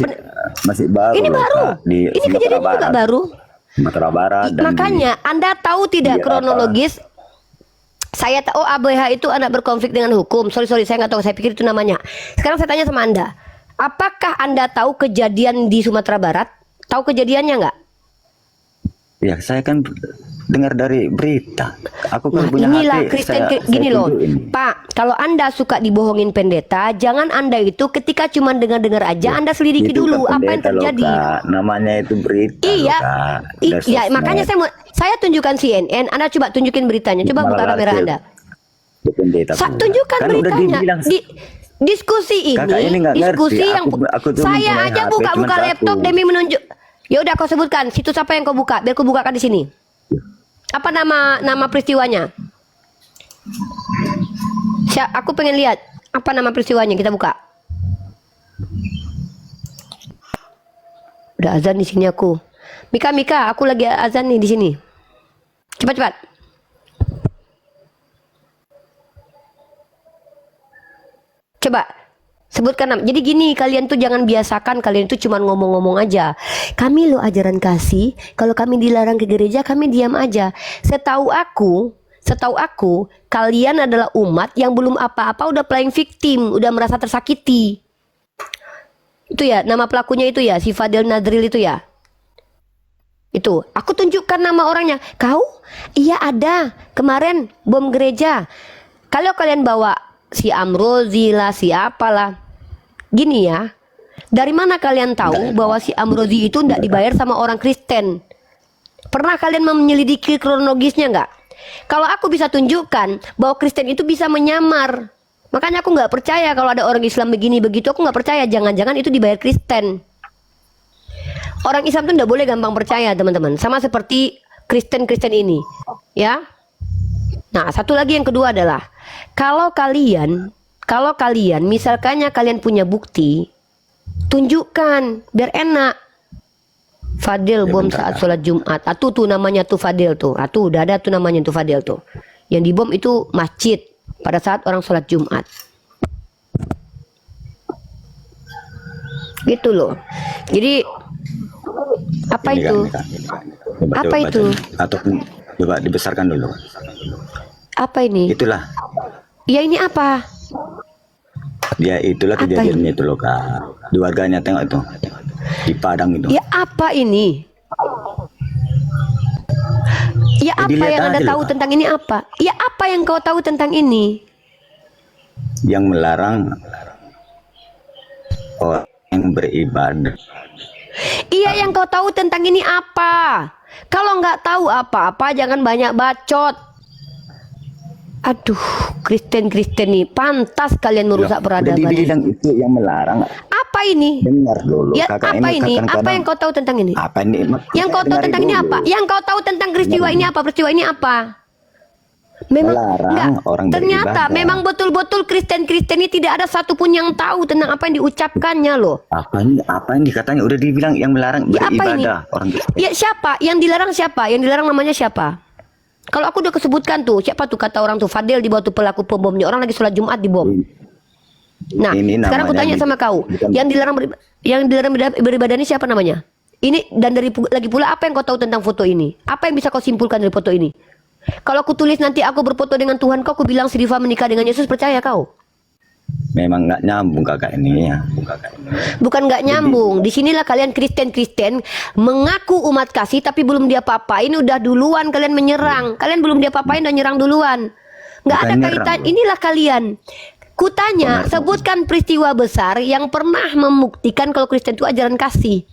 masih baru.
ini
loh,
baru.
Kak, di
Ini
Sumatera
kejadian juga
Barat.
baru.
Sumatera Barat dan
Makanya Anda tahu tidak
di
kronologis? Saya tahu ABH itu anak berkonflik dengan hukum. Sorry, saya nggak tahu. Saya pikir itu namanya. Sekarang saya tanya sama Anda. Apakah Anda tahu kejadian di Sumatera Barat? Tahu kejadiannya nggak?
Ya, saya kan dengar dari berita. Aku kan
Nah,
punya
inilah
HP,
Kristen
saya
gini loh,
tunjukin.
Pak. Kalau Anda suka dibohongin pendeta, jangan Anda itu ketika cuma dengar-dengar aja, Anda selidiki
Itu
dulu
kan
apa yang
pendeta loh,
terjadi.
Kak. Namanya itu berita
Iya,
loh, Kak.
iya,
Dari
makanya
sosmed.
saya tunjukkan CNN. Anda coba tunjukin beritanya. Coba buka
Malah
kamera
artikel.
Anda.
Itu pendeta pula.
Tunjukkan
Kan udah
beritanya.
dibilang,
Diskusi
Kakak ini
ini,
nggak
diskusi
ngerti.
yang
Aku tuh
saya
mempunyai
aja
HP
buka
cuma
laptop
satu.
demi menunjuk. Ya udah kau sebutkan situs apa yang kau buka, biar kau bukakan di sini. Apa nama peristiwanya? Aku pengen lihat apa nama peristiwanya, kita buka. Udah azan di sini aku. Mika, aku lagi azan nih di sini. Cepat. Coba sebutkan nama. Jadi gini, kalian tuh jangan biasakan kalian itu cuma ngomong-ngomong aja. Kami lo ajaran kasih, kalau kami dilarang ke gereja kami diam aja. Setahu aku, kalian adalah umat yang belum apa-apa udah playing victim, udah merasa tersakiti. Itu ya, nama pelakunya itu ya, si Fadel Nadril itu ya. Itu, aku tunjukkan nama orangnya. Kau? Iya ada, kemarin bom gereja. Kalau kalian bawa si Amrozi lah, si apalah. Gini ya, dari mana kalian tahu bahwa si Amrozi itu tidak dibayar sama orang Kristen? Pernah kalian menyelidiki kronologisnya nggak? Kalau aku bisa tunjukkan bahwa Kristen itu bisa menyamar. Makanya aku nggak percaya kalau ada orang Islam begini begitu. Aku nggak percaya, jangan-jangan itu dibayar Kristen. Orang Islam itu tidak boleh gampang percaya, teman-teman. Sama seperti Kristen ini, ya. Nah, satu lagi yang kedua adalah kalau kalian misalkannya kalian punya bukti, tunjukkan biar enak. Fadil bom saat sholat Jumat. Tuh namanya tuh Fadil tuh. Tuh udah ada tuh namanya tuh Fadil tuh. Yang dibom itu masjid pada saat orang sholat Jumat. Gitu loh. Jadi apa
Ini
itu?
kan,
Apa
coba
itu?
baca. Atau coba dibesarkan dulu.
Apa ini?
Itulah.
Ya ini apa?
Ya itulah
Apa
kejadiannya itu loh, Kak. Di warganya tengok itu. Di Padang itu.
Ya apa ini? Ya apa
dilihat
yang Anda
aja loh,
tahu
Kak.
tentang ini apa? Ya apa yang kau tahu tentang ini?
Yang melarang orang yang beribadah.
Iya yang kau tahu tentang ini apa? Kalau nggak tahu apa-apa jangan banyak bacot. Aduh, Kristen nih, pantas kalian merusak
Udah
peradaban.
dibilang itu yang melarang.
Apa ini?
Dengar dulu.
Ya
Kakak
apa ini?
kadang-kadang-
Apa yang kau tahu tentang ini?
Apa ini?
Yang kau tahu
Dengar
tentang ini
dulu.
apa? Yang kau tahu tentang peristiwa ini apa? Peristiwa ini apa? Memang
melarang orang
ternyata
beribadah.
memang betul-betul Kristen ini tidak ada satupun yang tahu tentang apa yang diucapkannya loh.
Apa yang dikatanya udah dibilang yang melarang
Ya apa ini?
beribadah orang Kristen.
Ya siapa? Yang dilarang siapa? Yang dilarang namanya siapa? Kalau aku udah kesebutkan tuh, siapa tuh kata orang tuh Fadel dibawa tuh pelaku pembomnya, orang lagi sholat Jumat dibom. Nah,
Ini
sekarang aku
namanya
tanya sama kau,
bukan-
yang dilarang beribadah ini siapa namanya? Ini dan lagi pula apa yang kau tahu tentang foto ini? Apa yang bisa kau simpulkan dari foto ini? Kalau aku tulis nanti aku berfoto dengan Tuhan kau, aku bilang si Rifa menikah dengan Yesus, percaya kau?
Memang nggak nyambung kakak ini ya.
Bukan nggak nyambung. Disinilah kalian Kristen mengaku umat kasih tapi belum dia apa-apain udah duluan kalian menyerang. Kalian belum dia apa-apain udah nyerang duluan. Nggak
Bukan
ada
nyerang,
kaitan.
loh.
Inilah kalian. Kutanya, sebutkan peristiwa besar yang pernah membuktikan kalau Kristen itu ajaran kasih.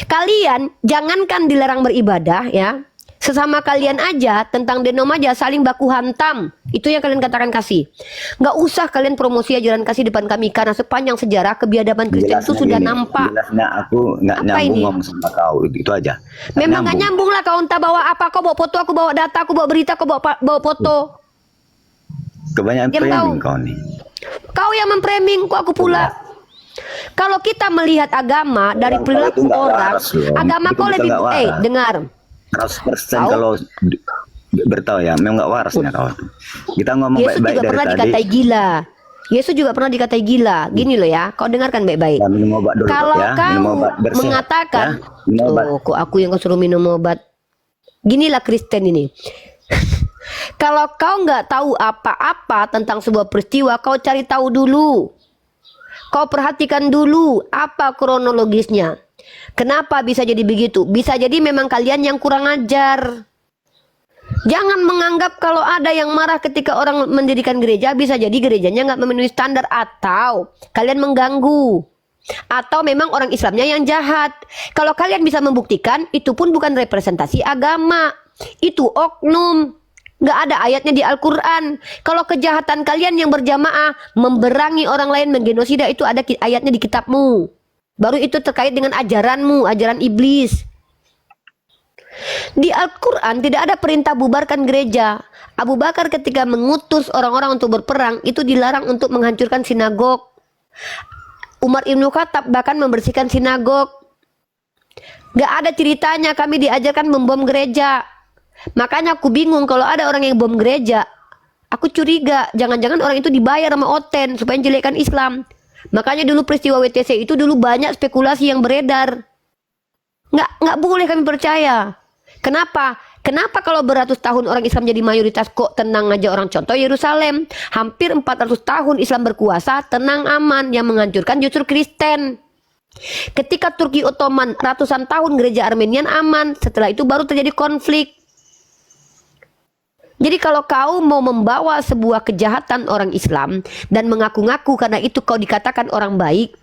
Kalian jangankan dilarang beribadah ya. Sesama kalian aja tentang denom aja saling baku hantam. Itu yang kalian katakan kasih. Nggak usah kalian promosi ajaran kasih depan kami karena sepanjang sejarah kebiadaban Kristen itu
Jelasnya
sudah
gini,
nampak.
Jelasnya aku nggak
Apa
nyambung
ini?
ngomong sama kau itu aja.
Memang nggak nyambung lah kau entah bawa apa, kau bawa foto, aku bawa data, aku bawa berita, kau bawa foto.
Kebanyakan
Diam
framing
kau.
kau nih.
Kau yang memframing, kok aku pula. Kalau kita melihat agama dari
Orang
perilaku
kau itu nggak
orang,
waras loh.
agama
Itu
kau
bukan
lebih,
nggak waras.
dengar.
100%
Kau?
kalau bertahu ya, memang nggak warasnya kau. Kita ngomong
Yesus
baik-baik
juga
dari
pernah
tadi.
dikatai gila. Yesus juga pernah dikatai gila. Gini loh ya, kau dengarkan baik-baik.
Ya, minum obat dulu
Kalau
ya,
kau
minum obat bersih.
mengatakan,
Ya, minum obat.
oh, kok aku yang kau suruh minum obat. Ginilah Kristen ini. Kalau kau nggak tahu apa-apa tentang sebuah peristiwa, kau cari tahu dulu. Kau perhatikan dulu apa kronologisnya. Kenapa bisa jadi begitu? Bisa jadi memang kalian yang kurang ajar. Jangan menganggap kalau ada yang marah ketika orang mendirikan gereja, bisa jadi gerejanya nggak memenuhi standar atau kalian mengganggu. Atau memang orang Islamnya yang jahat. Kalau kalian bisa membuktikan, itu pun bukan representasi agama. Itu oknum. Nggak ada ayatnya di Al-Quran. Kalau kejahatan kalian yang berjamaah, memberangi orang lain, menggenosida, itu ada ayatnya di kitabmu. Baru itu terkait dengan ajaranmu, ajaran iblis. Di Al-Quran tidak ada perintah bubarkan gereja. Abu Bakar ketika mengutus orang-orang untuk berperang, itu dilarang untuk menghancurkan sinagog. Umar Ibn Khattab bahkan membersihkan sinagog. Gak ada ceritanya kami diajarkan membom gereja. Makanya aku bingung kalau ada orang yang bom gereja. Aku curiga, jangan-jangan orang itu dibayar sama Oten supaya menjelekkan Islam. Makanya dulu peristiwa WTC itu dulu banyak spekulasi yang beredar. Nggak boleh kami percaya. Kenapa? Kenapa kalau beratus tahun orang Islam jadi mayoritas kok tenang aja orang? Contoh Yerusalem, hampir 400 tahun Islam berkuasa, tenang aman. Yang menghancurkan justru Kristen. Ketika Turki Ottoman ratusan tahun gereja Armenian aman, setelah itu baru terjadi konflik. Jadi kalau kau mau membawa sebuah kejahatan orang Islam dan mengaku-ngaku karena itu kau dikatakan orang baik,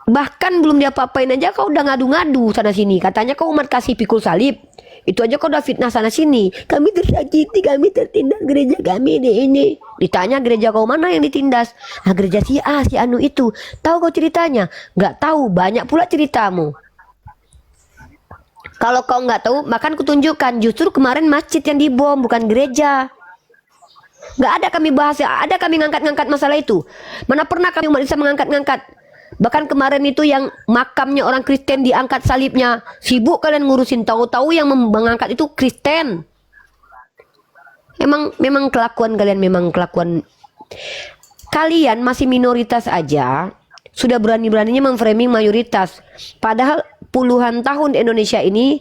bahkan belum diapa-apain aja kau udah ngadu-ngadu sana sini. Katanya kau umat kasih pikul salib. Itu aja kau udah fitnah sana sini. Kami tersakiti, kami tertindas, gereja kami ini. Ditanya gereja kau mana yang ditindas? Nah gereja si A, si Anu itu. Tahu kau ceritanya? Nggak tahu, banyak pula ceritamu. Kalau kau nggak tahu, makan kutunjukkan. Justru kemarin masjid yang dibom, bukan gereja. Nggak ada kami bahas, ada kami ngangkat-ngangkat masalah itu. Mana pernah kami umat Islam mengangkat-ngangkat. Bahkan kemarin itu yang makamnya orang Kristen diangkat salibnya. Sibuk kalian ngurusin, tahu-tahu yang mengangkat itu Kristen. Memang kelakuan kalian, memang kelakuan. Kalian masih minoritas aja, sudah berani-beraninya memframing mayoritas. Padahal puluhan tahun Indonesia ini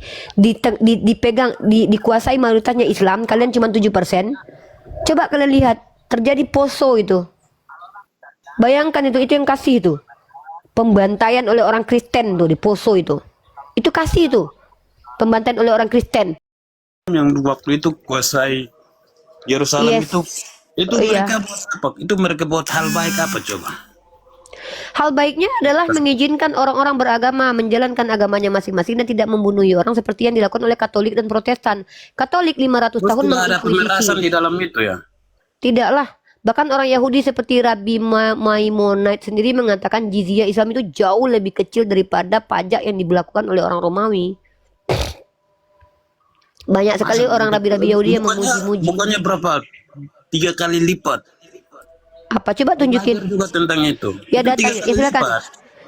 dikuasai mayoritasnya Islam, kalian cuma 7%. Coba kalian lihat, terjadi Poso itu. Bayangkan itu yang kasih itu. Pembantaian oleh orang Kristen tuh di Poso itu. Itu kasih itu. Pembantaian oleh orang Kristen.
Yang waktu itu kuasai Yerusalem
Yes.
itu
Oh, iya.
mereka buat apa? Itu mereka buat hal baik apa coba?
Hal baiknya adalah mengizinkan orang-orang beragama menjalankan agamanya masing-masing dan tidak membunuh orang seperti yang dilakukan oleh Katolik dan Protestan. Katolik 500
Terus
tahun
tidak ada pemerasan
menginkuisisi.
di dalam itu ya?
Tidaklah. Bahkan orang Yahudi seperti Rabbi Maimonide sendiri mengatakan jizyah Islam itu jauh lebih kecil daripada pajak yang diberlakukan oleh orang Romawi. Banyak sekali orang rabi-rabi Yahudi yang
Bukannya,
memuji-muji.
bukannya berapa? 3 kali lipat.
Apa coba tunjukin?
Belajar juga tentang itu.
Ya
Itu 3
datanya, ya
kali
silakan.
lipat.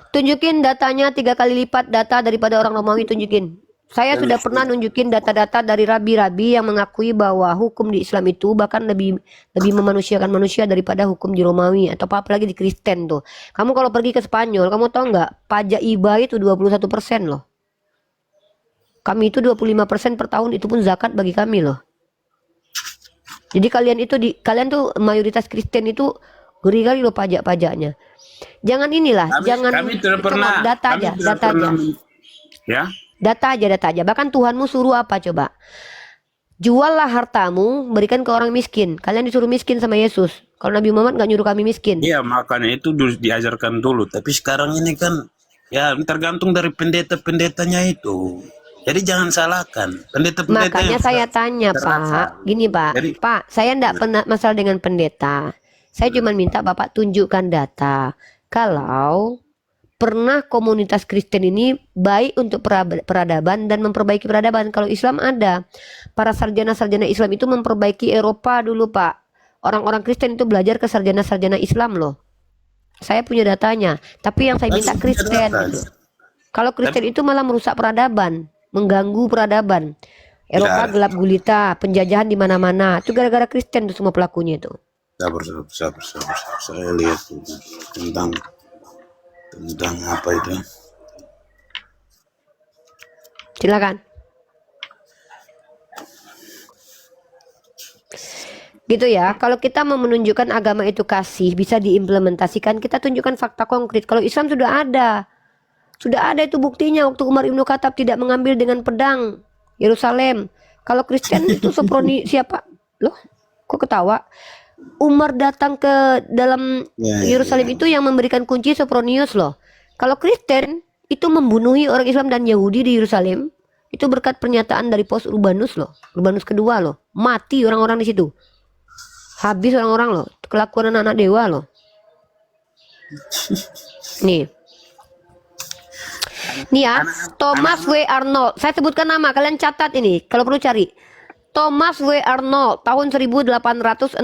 Tunjukin datanya 3 kali lipat data daripada orang Romawi, tunjukin. Saya sudah pernah nunjukin data-data dari rabi-rabi yang mengakui bahwa hukum di Islam itu bahkan lebih memanusiakan manusia daripada hukum di Romawi atau apalagi di Kristen tuh. Kamu kalau pergi ke Spanyol, kamu tahu nggak pajak IBA itu 21% loh. Kami itu 25% per tahun, itu pun zakat bagi kami loh. Jadi kalian tuh mayoritas Kristen itu ngeri kali loh pajak-pajaknya. Jangan inilah, jangan
kami tidak pernah
data
kami
aja,
tidak
data
pernah
aja.
Ya.
Data aja. Bahkan Tuhanmu suruh apa coba? Juallah hartamu, berikan ke orang miskin. Kalian disuruh miskin sama Yesus. Kalau Nabi Muhammad nggak nyuruh kami miskin.
Iya, makanya itu dulu diajarkan dulu. Tapi sekarang ini kan ya tergantung dari pendeta-pendetanya itu. Jadi jangan salahkan pendeta-pendeta.
Makanya
yang
saya
sudah
tanya
terasa.
Pak, gini Pak,
Jadi-
Pak, saya enggak pernah masalah dengan pendeta. Saya cuma minta Bapak tunjukkan data. Kalau pernah komunitas Kristen ini baik untuk peradaban dan memperbaiki peradaban. Kalau Islam ada, para sarjana-sarjana Islam itu memperbaiki Eropa dulu Pak. Orang-orang Kristen itu belajar ke sarjana-sarjana Islam loh. Saya punya datanya. Tapi yang saya minta
Langsung
Kristen
data.
gitu. Kalau Kristen itu malah merusak peradaban, mengganggu peradaban. Eropa
Tidak.
gelap gulita, penjajahan di mana-mana. Itu gara-gara Kristen tuh semua pelakunya itu.
Sabar. Saya lihat tentang apa itu.
Silakan. Gitu ya. Kalau kita mau menunjukkan agama itu kasih, bisa diimplementasikan, kita tunjukkan fakta konkret. Kalau Islam sudah ada. Sudah ada itu buktinya waktu Umar Ibn Khattab tidak mengambil dengan pedang Yerusalem. Kalau Kristen itu Soproni siapa? Loh, kok ketawa? Umar datang ke dalam Yerusalem itu yang memberikan kunci Sopronius loh. Kalau Kristen itu membunuhi orang Islam dan Yahudi di Yerusalem itu berkat pernyataan dari Paus Urbanus loh. Urbanus kedua loh. Mati orang-orang di situ. Habis orang-orang loh. Kelakuan anak-anak dewa loh. Nih ya, Thomas W. Arnold. Saya sebutkan nama, kalian catat ini kalau perlu cari. Thomas W. Arnold tahun 1864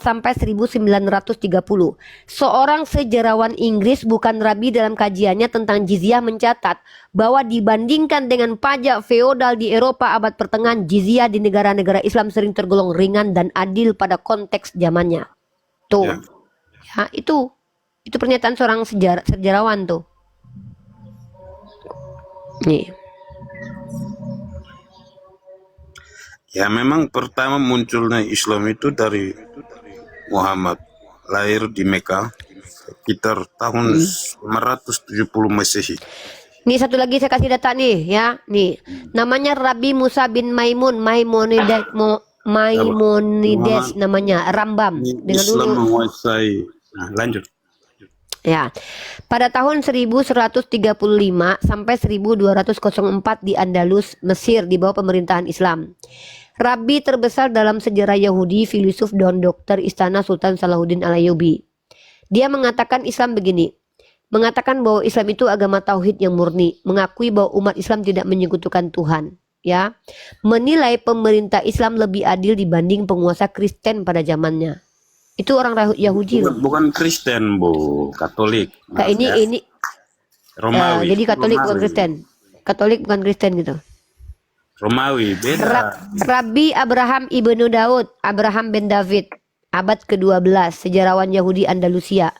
sampai 1930. Seorang sejarawan Inggris bukan rabi dalam kajiannya tentang jizyah mencatat bahwa dibandingkan dengan pajak feodal di Eropa abad pertengahan, jizyah di negara-negara Islam sering tergolong ringan dan adil pada konteks zamannya. Tuh. Ya, itu pernyataan seorang sejarawan tuh. Nih.
Ya memang pertama munculnya Islam itu dari Muhammad, lahir di Mekah sekitar tahun 570 Masehi.
Nih satu lagi saya kasih data nih ya. Nih. Namanya Rabi Musa bin Maimonides namanya, Rambam. Dengan
Islam
dulu
menguasai. Nah, lanjut.
ya. Pada tahun 1135 sampai 1204 di Andalus, Mesir di bawah pemerintahan Islam. Rabi terbesar dalam sejarah Yahudi, filsuf dan dokter istana Sultan Salahuddin Al-Ayyubi. Dia mengatakan Islam begini. Mengatakan bahwa Islam itu agama tauhid yang murni, mengakui bahwa umat Islam tidak menyekutukan Tuhan, ya. Menilai pemerintah Islam lebih adil dibanding penguasa Kristen pada zamannya. Itu orang Yahudi loh.
Bukan Kristen, Bu, Katolik.
Nah, ini
Romawi.
jadi Katolik bukan Kristen. Katolik bukan Kristen gitu.
Romawi beda.
Rabbi Abraham ibnu Daud, Abraham bin David, abad ke-12, sejarawan Yahudi Andalusia.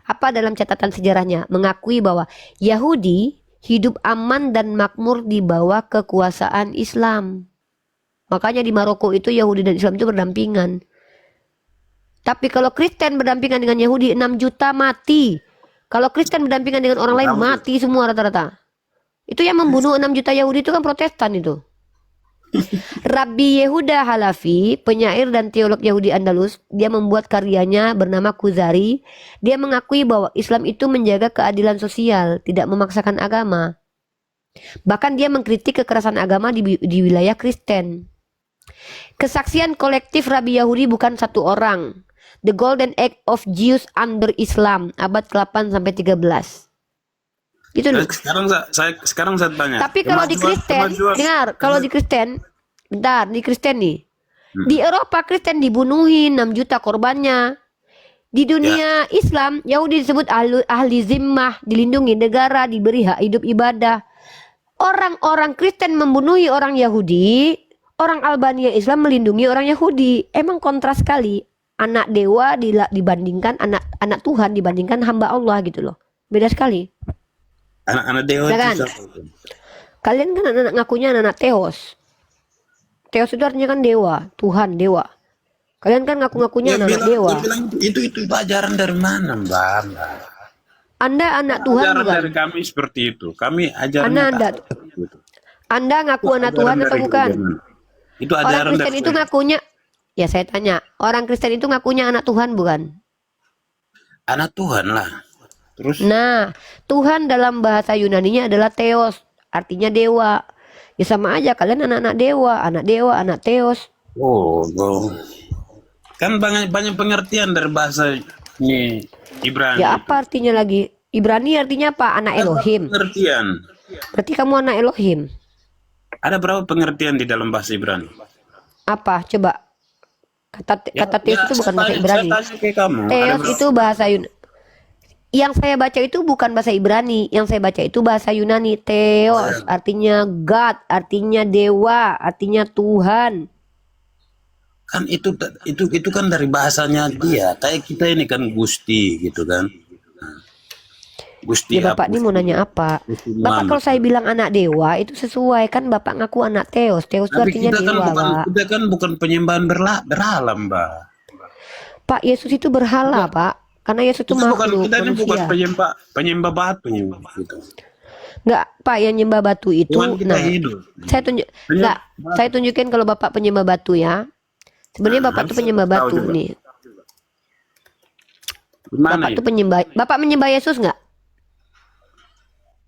Apa dalam catatan sejarahnya? Mengakui bahwa Yahudi hidup aman dan makmur di bawah kekuasaan Islam. Makanya di Maroko itu Yahudi dan Islam itu berdampingan. Tapi kalau Kristen berdampingan dengan Yahudi 6 juta mati. Kalau Kristen berdampingan dengan orang lain mati semua rata-rata. Itu yang membunuh 6 juta Yahudi itu kan Protestan itu. Rabbi Yehuda Halafi, penyair dan teolog Yahudi Andalus, dia membuat karyanya bernama Kuzari. Dia mengakui bahwa Islam itu menjaga keadilan sosial, tidak memaksakan agama. Bahkan dia mengkritik kekerasan agama di wilayah Kristen. Kesaksian kolektif Rabbi Yahudi bukan satu orang. The Golden Age of Jews under Islam, abad ke-8 sampai 13. Gitu loh.
Sekarang saya tanya.
Tapi kalau di Kristen, dengar, kalau di Kristen bentar, di Kristen nih. Di Eropa Kristen dibunuhin 6 juta korbannya. Di dunia Islam, Yahudi disebut ahli zimmah, dilindungi negara, diberi hak hidup ibadah. Orang-orang Kristen membunuhi orang Yahudi, orang Albania Islam melindungi orang Yahudi. Emang kontras sekali. Anak dewa dibandingkan anak Tuhan dibandingkan hamba Allah gitu loh. Beda sekali.
Anak-anak dewa
Ya
itu
kan?
siapa itu?
Kalian kan anak ngakunya anak Theos. Theos itu artinya kan dewa, Tuhan, dewa. Kalian kan ngaku-ngakunya anak dewa.
Dia bilang itu ajaran dari mana, Mbak?
Anda anak Tuhan
Ajaran
bukan?
dari kami seperti itu. Kami ajaran
Anda ngaku anak Tuhan atau bukan?
Itu
Orang
ajaran
Kristen
dari
itu ngakunya, ya saya tanya, orang Kristen itu ngakunya anak Tuhan bukan?
anak Tuhan lah. Terus
Nah, Tuhan dalam bahasa Yunaninya adalah Theos, artinya dewa. Ya sama aja kalian anak dewa, anak Theos.
oh. Kan banyak pengertian dari bahasa ini Ibrani.
Ya apa artinya lagi? Ibrani artinya apa? Anak Elohim.
Pengertian.
Berarti kamu anak Elohim.
Ada berapa pengertian di dalam bahasa Ibrani?
Apa? Coba. Kata Theos itu bukan bahasa Ibrani.
Saya tanya ke kamu. ada
Theos
berapa?
itu bahasa Yunani. Yang saya baca itu bukan bahasa Ibrani. Yang saya baca itu bahasa Yunani. Theos artinya God, artinya dewa, artinya Tuhan.
Kan itu kan dari bahasanya dia. Kayak kita ini kan Gusti gitu kan. Nah, Gusti
Ya Bapak ini mau nanya apa? Bapak kalau saya bilang anak dewa itu sesuai kan Bapak ngaku anak Theos. Theos itu
Tapi
artinya dewa, Pak.
kita kan bukan penyembahan berhala, Mbak.
Pak, Yesus itu berhala, Pak. Karena Yesus itu makhluk
Kita ini bukan
manusia.
penyembah batu gitu.
Enggak, Pak, yang nyembah batu itu.
Tuhan kita
Nah,
hidup.
saya tunjukin kalau Bapak penyembah batu ya. Sebenarnya Bapak itu penyembah batu
juga.
nih.
Gimana
Bapak
itu?
itu Bapak menyembah Yesus nggak?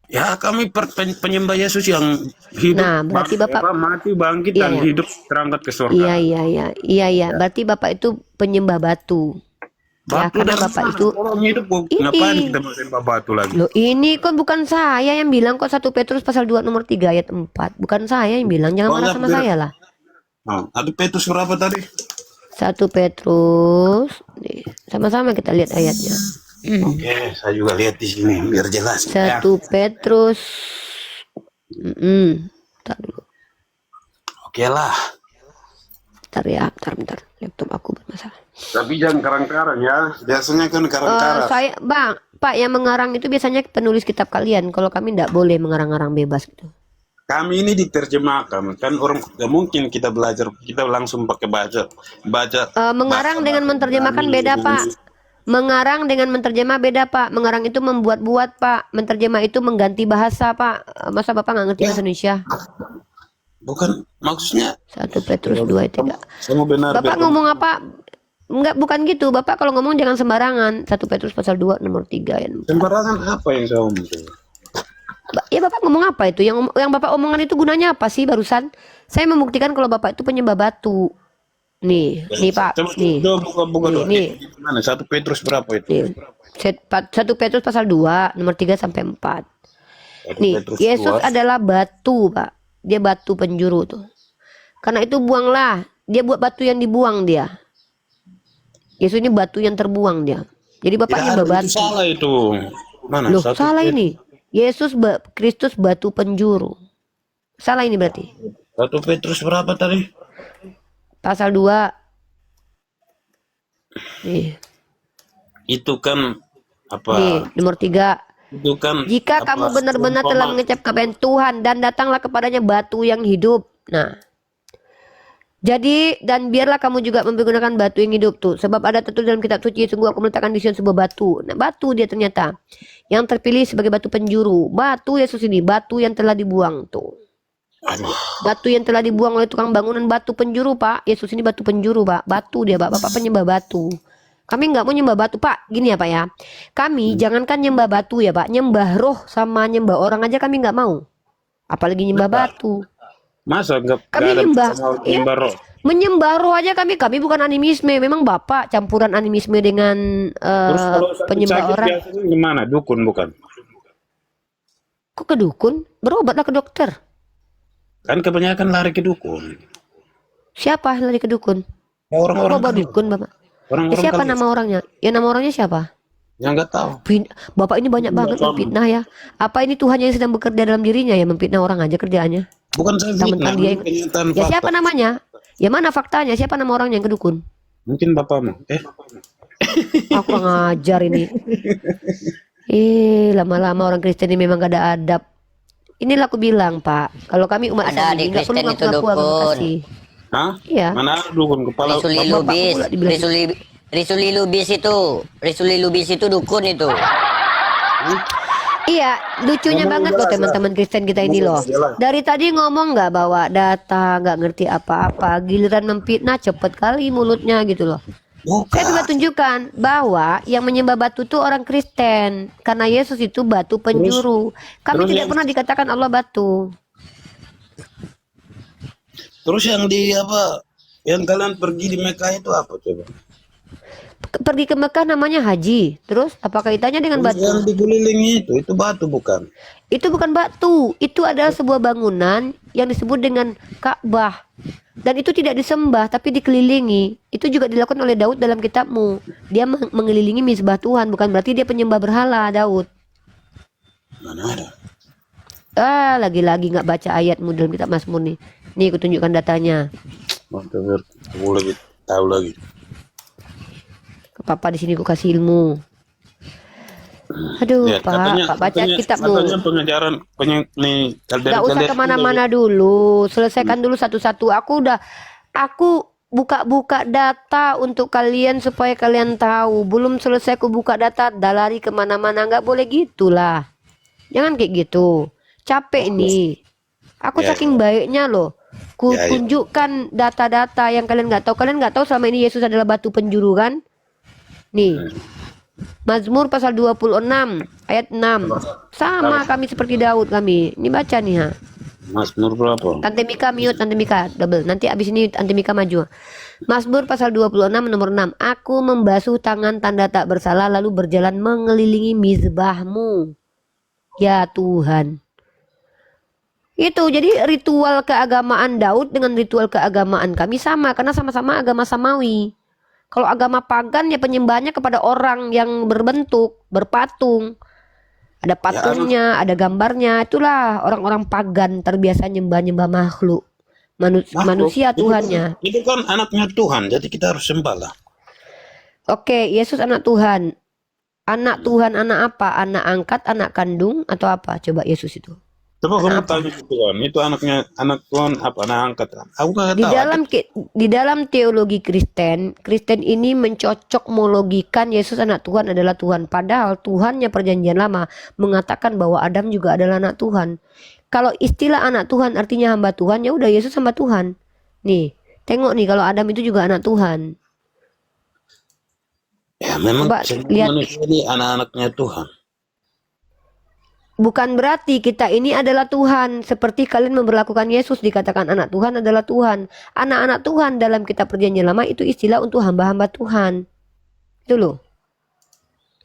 Ya kami penyembah Yesus yang hidup,
Nah, berarti Bapak
mati, bangkit
Iya,
dan
iya.
hidup terangkat ke surga.
Iya. Berarti Bapak itu penyembah batu. Ya,
Batu
karena
dan
Bapak
mana?
itu
Orang hidup kok
Ini.
ngapain kita menyembah batu lagi?
Loh, ini kan bukan saya yang bilang kok 1 Petrus pasal 2 nomor 3 ayat 4. Bukan saya yang bilang, jangan marah sama saya lah.
Nah, ada Petrus berapa tadi?
1 Petrus. Nih, sama-sama kita lihat ayatnya.
Oke, saya juga lihat di sini biar jelas.
1 Petrus. Bentar dulu.
Oke lah.
Bentar. Laptop aku bermasalah.
Tapi jangan karang-karang ya. Biasanya kan karang-karang.
Pak, yang mengarang itu biasanya penulis kitab kalian. Kalau kami tidak boleh mengarang-arang bebas gitu.
Kami ini diterjemahkan kan orang nggak mungkin kita belajar kita langsung pakai baca.
Mengarang dengan menerjemahkan
Ibrani,
beda, Pak.
Indonesia.
Mengarang dengan menerjemah beda, Pak. Mengarang itu membuat-buat, Pak. Menerjemah itu mengganti bahasa, Pak. Masa Bapak nggak ngerti bahasa Indonesia?
Bukan maksudnya
1 Petrus 2 ayat 3.
sama benar.
Bapak ngomong apa? Enggak, bukan gitu. Bapak kalau ngomong jangan sembarangan. 1 Petrus pasal 2 nomor 3 ayat 4.
Sembarangan apa yang saya omong?
Ya Bapak ngomong apa itu? Yang Bapak omongan itu gunanya apa sih barusan? Saya membuktikan kalau Bapak itu penyembah batu. Nih Pak. Nih.
Buka dulu.
Nih.
Gimana? 1 Petrus berapa itu?
Nih. 1 Petrus pasal 2 nomor 3 sampai 4.
1
Nih,
Petrus
Yesus
2.
adalah batu, Pak. Dia batu penjuru tuh. Karena itu buanglah. Dia buat batu yang dibuang dia. Yesus ini batu yang terbuang dia. Jadi Bapak
Tidak
nyembah
ada,
batu.
itu salah itu. Mana?
Loh,
1
salah ini. Yesus Kristus batu penjuru. Salah ini berarti.
1 Petrus berapa tadi?
Pasal 2. Nih,
Itu kan apa?
nih nomor 3.
Itu kan
Jika
apa,
kamu benar-benar telah mengecap kebenaran Tuhan dan datanglah kepadanya batu yang hidup. Nah, jadi dan biarlah kamu juga menggunakan batu yang hidup tuh. Sebab ada tertulis dalam kitab suci, sungguh aku meletakkan di Sion sebuah batu. Nah, batu dia ternyata yang terpilih sebagai batu penjuru. Batu Yesus ini, batu yang telah dibuang tuh.
Aduh.
Batu yang telah dibuang oleh tukang bangunan, batu penjuru, Pak. Yesus ini batu penjuru, Pak. Batu dia, Pak. Bapak penyembah batu. Kami nggak mau nyembah batu, Pak. Gini ya, Pak ya. Kami jangankan nyembah batu ya, Pak. Nyembah roh sama nyembah orang aja kami nggak mau. Apalagi nyembah batu.
Masa nggak
Kami
ada
nyembah,
sama
ya.
nyembah roh?
Menyembah roh aja kami bukan animisme. Memang Bapak campuran animisme dengan
Terus kalau sakit
penyembah orang.
biasanya gimana? Dukun bukan?
Kok ke dukun? Berobatlah ke dokter.
Kan kebanyakan lari ke dukun.
Siapa yang lari ke dukun?
Ya, orang-orang
Bapak
kan,
dukun, Bapak. Ya,
orang-orang
siapa
kan
nama orangnya? Ya nama orangnya siapa?
yang nggak tahu.
Bapak ini banyak banget memfitnah ya. Apa ini Tuhan yang sedang bekerja dalam dirinya ya, memfitnah orang aja kerjaannya?
Bukan saya
Mentang-mentang
fitnah,
dia
ini
yang...
kenyataan
Ya
fakta.
siapa namanya? Ya mana faktanya? Siapa nama orangnya yang ke dukun?
Mungkin bapakmu.
Aku kurang ajar ini. Lama-lama orang Kristen ini memang gak ada adab. Inilah aku bilang, Pak. Kalau kami umat
Ada
Islam
di
ini nggak perlu
Kristen itu
ngaku-ngaku agama
dukun.
kasih.
Hah?
Iya.
Mana ada dukun kepala?
Risuli
Bapak
Lubis,
pula dibilang.
Risuli Lubis itu dukun itu.
Iya, lucunya
Ngomong
banget
jelas,
loh teman-teman Kristen kita ini loh.
jelas.
Dari tadi ngomong nggak bawa data, nggak ngerti apa-apa. Giliran memfitnah cepet kali mulutnya gitu loh. Saya sudah tunjukkan bahwa yang menyembah batu itu orang Kristen. Karena Yesus itu batu penjuru. Kami
terus
tidak
yang-
pernah dikatakan Allah batu.
Terus yang di apa? Yang kalian pergi di Mekah itu apa coba?
Pergi ke Mekah namanya haji. Terus apa kaitannya dengan
Terus yang
batu?
dikelilingi itu batu bukan?
Itu bukan batu. Itu adalah sebuah bangunan yang disebut dengan Ka'bah. Dan itu tidak disembah tapi dikelilingi. Itu juga dilakukan oleh Daud dalam kitabmu. Dia mengelilingi mizbah Tuhan, bukan berarti dia penyembah berhala, Daud.
Mana ada?
Lagi-lagi nggak baca ayatmu dalam kitab Mazmur nih. Nih aku tunjukkan datanya.
Mantap, aku lagi tahu lagi.
Ke Papa di sini aku kasih ilmu. Aduh,
Ya,
Pak baca kitabmu.
katanya pengajaran nih
Gak usah kemana-mana dulu, selesaikan dulu satu-satu. Aku buka-buka data untuk kalian supaya kalian tahu. Belum selesai aku buka data, dah lari kemana-mana. Nggak boleh gitulah. Jangan kayak gitu. Capek nih. Aku
Ya,
saking baiknya loh. Ku
Ya, ya.
tunjukkan data-data yang kalian nggak tahu. Kalian nggak tahu selama ini Yesus adalah batu penjuru kan? Nih. Mazmur pasal 26 ayat 6. Sama kami seperti Daud kami. Ini baca nih ha.
Mazmur berapa?
Tante Mika mute, Tante Mika double. Nanti abis ini Tante Mika maju. Mazmur pasal 26 nomor 6. Aku membasuh tangan tanda tak bersalah lalu berjalan mengelilingi mizbahmu. Ya Tuhan. Itu jadi ritual keagamaan Daud dengan ritual keagamaan kami sama karena sama-sama agama samawi. Kalau agama pagan ya penyembahnya kepada orang yang berbentuk, berpatung. Ada patungnya, ada gambarnya. Itulah orang-orang pagan terbiasa nyembah-nyembah makhluk. Manusia
Itu kan-
Tuhannya.
Itu kan anaknya Tuhan, jadi kita harus sembah lah.
Oke, Yesus anak Tuhan. Anak Tuhan, anak apa? Anak angkat, anak kandung, atau apa? Coba Yesus itu.
Coba kamu tanya ke Tuhan, itu anaknya anak Tuhan apa? Anak angkat. Aku nggak
Di
tahu.
dalam teologi Kristen ini mencocokmologikan Yesus anak Tuhan adalah Tuhan. Padahal Tuhannya perjanjian lama mengatakan bahwa Adam juga adalah anak Tuhan. Kalau istilah anak Tuhan artinya hamba Tuhan, ya udah Yesus hamba Tuhan. Nih, tengok nih kalau Adam itu juga anak Tuhan.
Ya memang
Coba
semua
lihat.
manusia ini anak-anaknya Tuhan.
Bukan berarti kita ini adalah Tuhan. Seperti kalian memperlakukan Yesus dikatakan anak Tuhan adalah Tuhan. Anak-anak Tuhan dalam kitab perjanjian lama itu istilah untuk hamba-hamba Tuhan. Itu loh.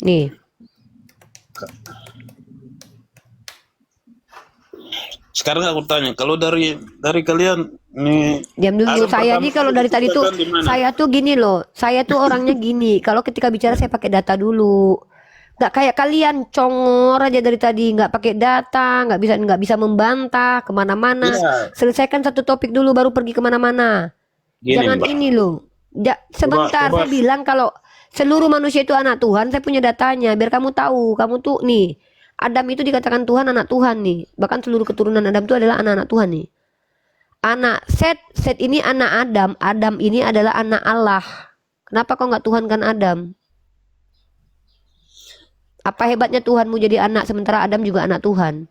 Nih.
Sekarang aku tanya, kalau dari kalian nih
Diam dulu.
Adam
Saya
pertama
nih kalau dari tadi tuh
diciptakan di mana?
saya tuh gini loh. Saya tuh orangnya gini. Kalau ketika bicara saya pakai data dulu. Nggak kayak kalian congor aja dari tadi, nggak pakai data, nggak bisa membantah kemana-mana.
Iya.
Selesaikan satu topik dulu baru pergi kemana-mana.
Gini,
Jangan
Mbak.
ini loh. Sebentar
coba.
saya bilang kalau seluruh manusia itu anak Tuhan, saya punya datanya biar kamu tahu. Kamu tuh nih, Adam itu dikatakan Tuhan anak Tuhan nih. Bahkan seluruh keturunan Adam itu adalah anak-anak Tuhan nih. Anak Set ini anak Adam, Adam ini adalah anak Allah. Kenapa kau nggak Tuhan kan Adam? Apa hebatnya Tuhanmu jadi anak sementara Adam juga anak Tuhan?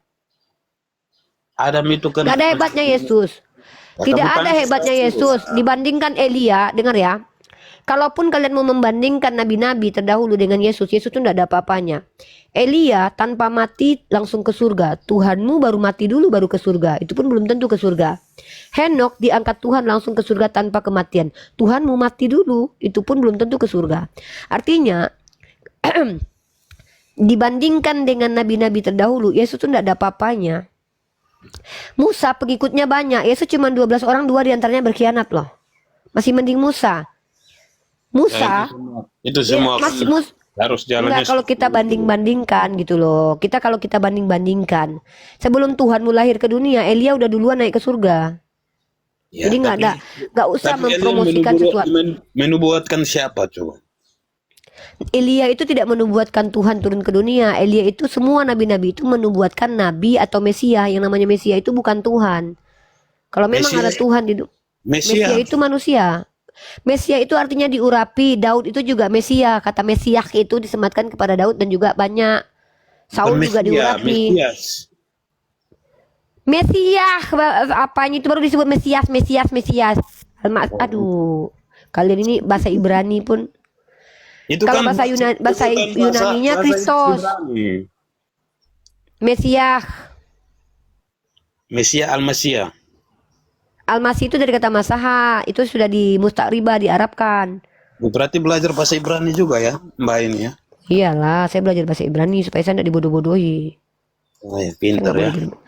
Adam itu kan
Gak ada hebatnya Yesus.
Ya,
Tidak
kamu
ada
kan
hebatnya Yesus. Dibandingkan Elia, dengar ya. Kalaupun kalian mau membandingkan nabi-nabi terdahulu dengan Yesus, Yesus itu tidak ada apa-apanya. Elia tanpa mati langsung ke surga. Tuhanmu baru mati dulu baru ke surga. Itu pun belum tentu ke surga. Henok diangkat Tuhan langsung ke surga tanpa kematian. Tuhanmu mati dulu, itu pun belum tentu ke surga. Artinya dibandingkan dengan nabi-nabi terdahulu, Yesus itu tidak ada apa-apanya. Musa pengikutnya banyak, Yesus cuma 12 orang, 2 diantaranya berkhianat loh. Masih mending Musa. Musa,
Itu
ya,
semua kan harus jalannya.
enggak kalau kita banding-bandingkan gitu loh. Kalau kita banding-bandingkan, sebelum Tuhanmu lahir ke dunia, Elia udah duluan naik ke surga.
Ya,
Jadi nggak usah
tapi Elia
mempromosikan sesuatu.
menubuatkan siapa coba?
Elia itu tidak menubuatkan Tuhan turun ke dunia. Elia itu semua nabi-nabi itu menubuatkan nabi atau Mesia. Yang namanya Mesia itu bukan Tuhan. Kalau memang
Mesia-
ada Tuhan di Mesia
Mesia.
itu manusia. Mesia itu artinya diurapi. Daud itu juga Mesia. Kata Mesiah itu disematkan kepada Daud dan juga banyak. Saul juga diurapi. Mesias apanya itu baru disebut Mesias. Aduh, kalian ini bahasa Ibrani pun.
Itu
Kalau
kan
bahasa
itu kan
Yunaninya
bahasa
Kristus.
Ibrani.
Mesias.
Mesia al-Mesia.
Almasih itu dari kata masaha, itu sudah dimustakriba, diarabkan.
Berarti belajar bahasa Ibrani juga ya, Mbak ini ya.
Iyalah, saya belajar bahasa Ibrani supaya saya tidak dibodoh-bodohi.
Oh ya,
Saya
pintar
nggak
ya.
boleh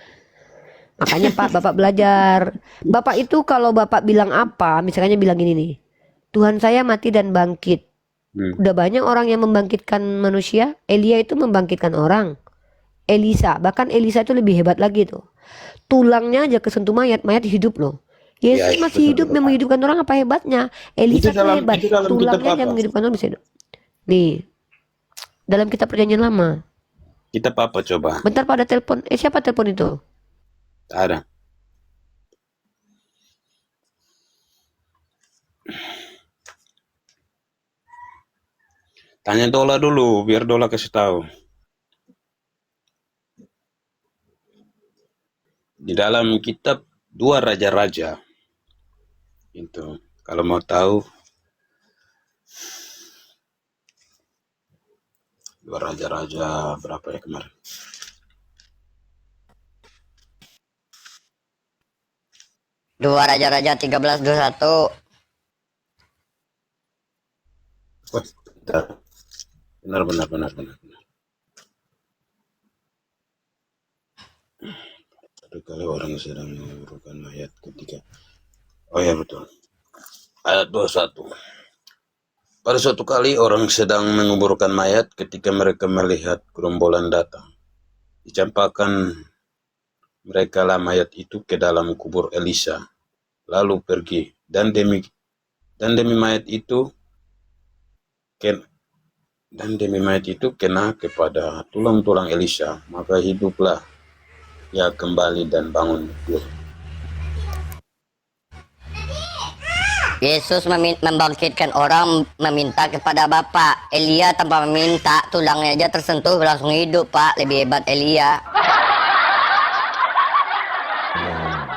Makanya Pak, Bapak belajar. Bapak itu kalau Bapak bilang apa, misalnya bilang gini nih, Tuhan saya mati dan bangkit. Udah banyak orang yang membangkitkan manusia. Elia itu membangkitkan orang. Elisa, bahkan Elisa itu lebih hebat lagi tuh. Tulangnya aja kesentuh mayat, mayat hidup loh. Yesus
Ya,
masih hidup, yang menghidupkan orang, apa hebatnya? Elisa
Itu dalam-
hebat,
itu dalam kitab
tulangnya aja
apa?
menghidupkan orang bisa hidup. Nih, dalam kitab perjanjian lama.
Kita apa coba?
Bentar pada telepon. Siapa telepon itu?
Tak ada. Tanya Dola dulu, biar Dola kasih tahu. Di dalam kitab Dua Raja-Raja. Itu, kalau mau tahu. Dua Raja-Raja berapa ya kemarin?
Dua Raja-Raja 13:21.
Wah, bentar. Benar. Satu kali orang sedang menguburkan mayat ketika. Oh ya betul. Ayat 21. Pada suatu kali orang sedang menguburkan mayat ketika mereka melihat gerombolan datang. Dicampakkan mereka lah mayat itu ke dalam kubur Elisa, lalu pergi. Dan demi mayat itu kena kepada tulang-tulang Elisa, maka hiduplah ia kembali dan bangun berdiri.
Yesus membangkitkan orang meminta kepada Bapa. Elia tanpa meminta, tulangnya aja tersentuh langsung hidup, Pak. Lebih hebat Elia.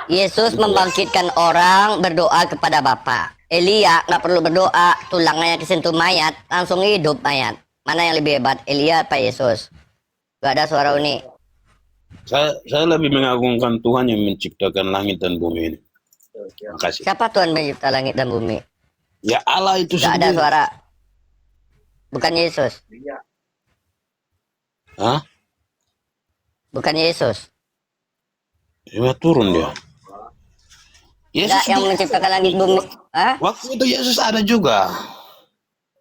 Yesus membangkitkan orang berdoa kepada Bapa. Elia nggak perlu berdoa, tulangnya kesentuh mayat, langsung hidup mayat. Mana yang lebih hebat, Elia apa Yesus? Gak ada suara unik.
Saya lebih mengagungkan Tuhan yang menciptakan langit dan bumi ini. Terima kasih.
Siapa Tuhan mencipta langit dan bumi?
Ya Allah itu
Gak ada
sendiri.
suara. Bukan Yesus.
Hah?
Bukan Yesus.
Ya turun dia. Yesus
Gak yang menciptakan langit bumi. Hah?
waktu itu Yesus ada juga.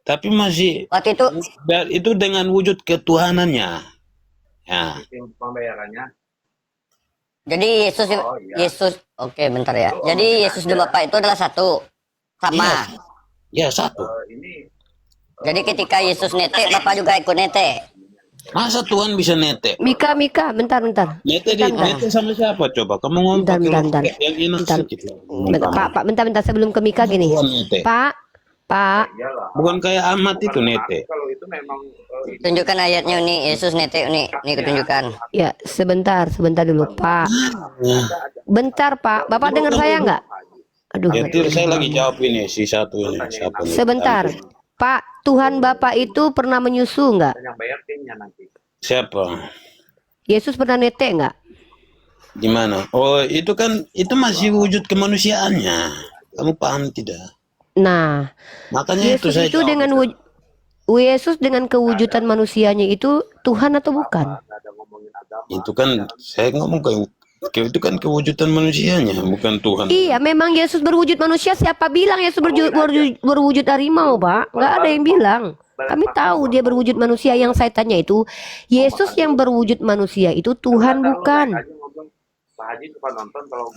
Tapi masih
Waktu itu
itu dengan wujud ketuhanannya. Ya.
jadi Yesus oke bentar ya. Jadi Yesus dan Bapa itu adalah satu. Sama.
Ya satu.
Jadi ketika Yesus netek, Bapa juga ikut netek.
Masa Tuhan bisa nete?
Mika, bentar.
Nete sama siapa coba? Kamu ngomong
Bentar.
yang enak
Bentar.
sedikit.
Pak, bentar sebelum ke Mika gini.
Tuhan nete.
Pak,
Bukan kayak Ahmad itu nete.
Tunjukkan ayatnya nih, Yesus netek nih. Nih ketunjukan.
ya sebentar dulu Pak. Bentar Pak, Bapak dengar saya nggak? Aduh,
Ya saya lagi jawab ini si satu ini. Siapa ini?
sebentar. Pak, Tuhan Bapak itu pernah menyusu nggak?
Siapa?
Yesus pernah netek nggak?
Gimana? Oh itu kan itu masih wujud kemanusiaannya. Kamu paham tidak?
Nah,
Makanya itu
Yesus
saya
itu
jawab.
dengan Yesus dengan kewujudan manusianya itu Tuhan atau bukan?
Itu kan saya ngomong Itu kan kewujudan manusianya, bukan Tuhan.
Iya, memang Yesus berwujud manusia. Siapa bilang Yesus berwujud harimau, Pak? Nggak ada yang bilang. Kami tahu dia berwujud manusia. Yang saya tanya itu, Yesus yang berwujud manusia itu Tuhan bukan.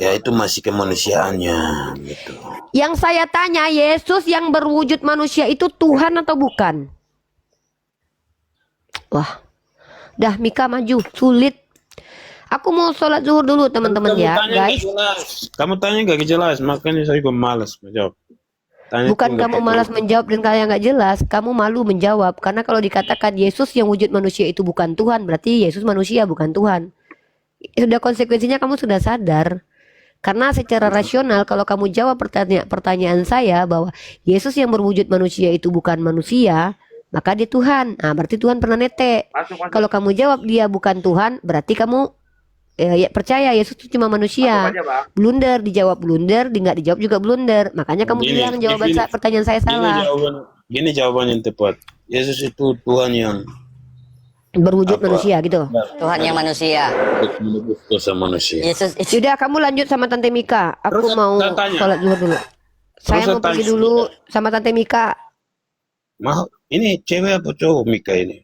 Ya itu masih kemanusiaannya gitu.
Yang saya tanya, Yesus yang berwujud manusia itu Tuhan atau bukan? Wah, dah Mika maju, sulit. Aku mau sholat zuhur dulu teman-teman
Kamu
ya,
tanya nggak
guys.
jelas. Kamu tanya nggak jelas, makanya saya juga malas menjawab. Tanya
Bukan
itu nggak
kamu
pakai
malas
jelas.
menjawab dan kalian nggak jelas, kamu malu menjawab. Karena kalau dikatakan Yesus yang wujud manusia itu bukan Tuhan, berarti Yesus manusia bukan Tuhan. Sudah konsekuensinya kamu sudah sadar. Karena secara rasional kalau kamu jawab pertanyaan saya bahwa Yesus yang berwujud manusia itu bukan manusia, maka dia Tuhan. Nah, berarti Tuhan pernah nete. Kalau kamu jawab dia bukan Tuhan, berarti kamu ya percaya Yesus itu cuma manusia. Blunder, dijawab blunder, nggak dijawab juga blunder. Makanya kamu
Gini,
bilang jawaban
gini.
pertanyaan saya salah.
Gini jawaban yang tepat. Yesus itu Tuhan yang
Berwujud
Apa?
manusia gitu.
Tuhan yang manusia.
menebus dosa manusia.
Yesus itu
Sudah, kamu lanjut sama Tante Mika. Aku
Terus
mau
saya tanya.
sholat zuhur dulu. Saya
saya
mau pergi
tanya.
dulu sama Tante Mika.
Ini cewek apa cowok Mika ini?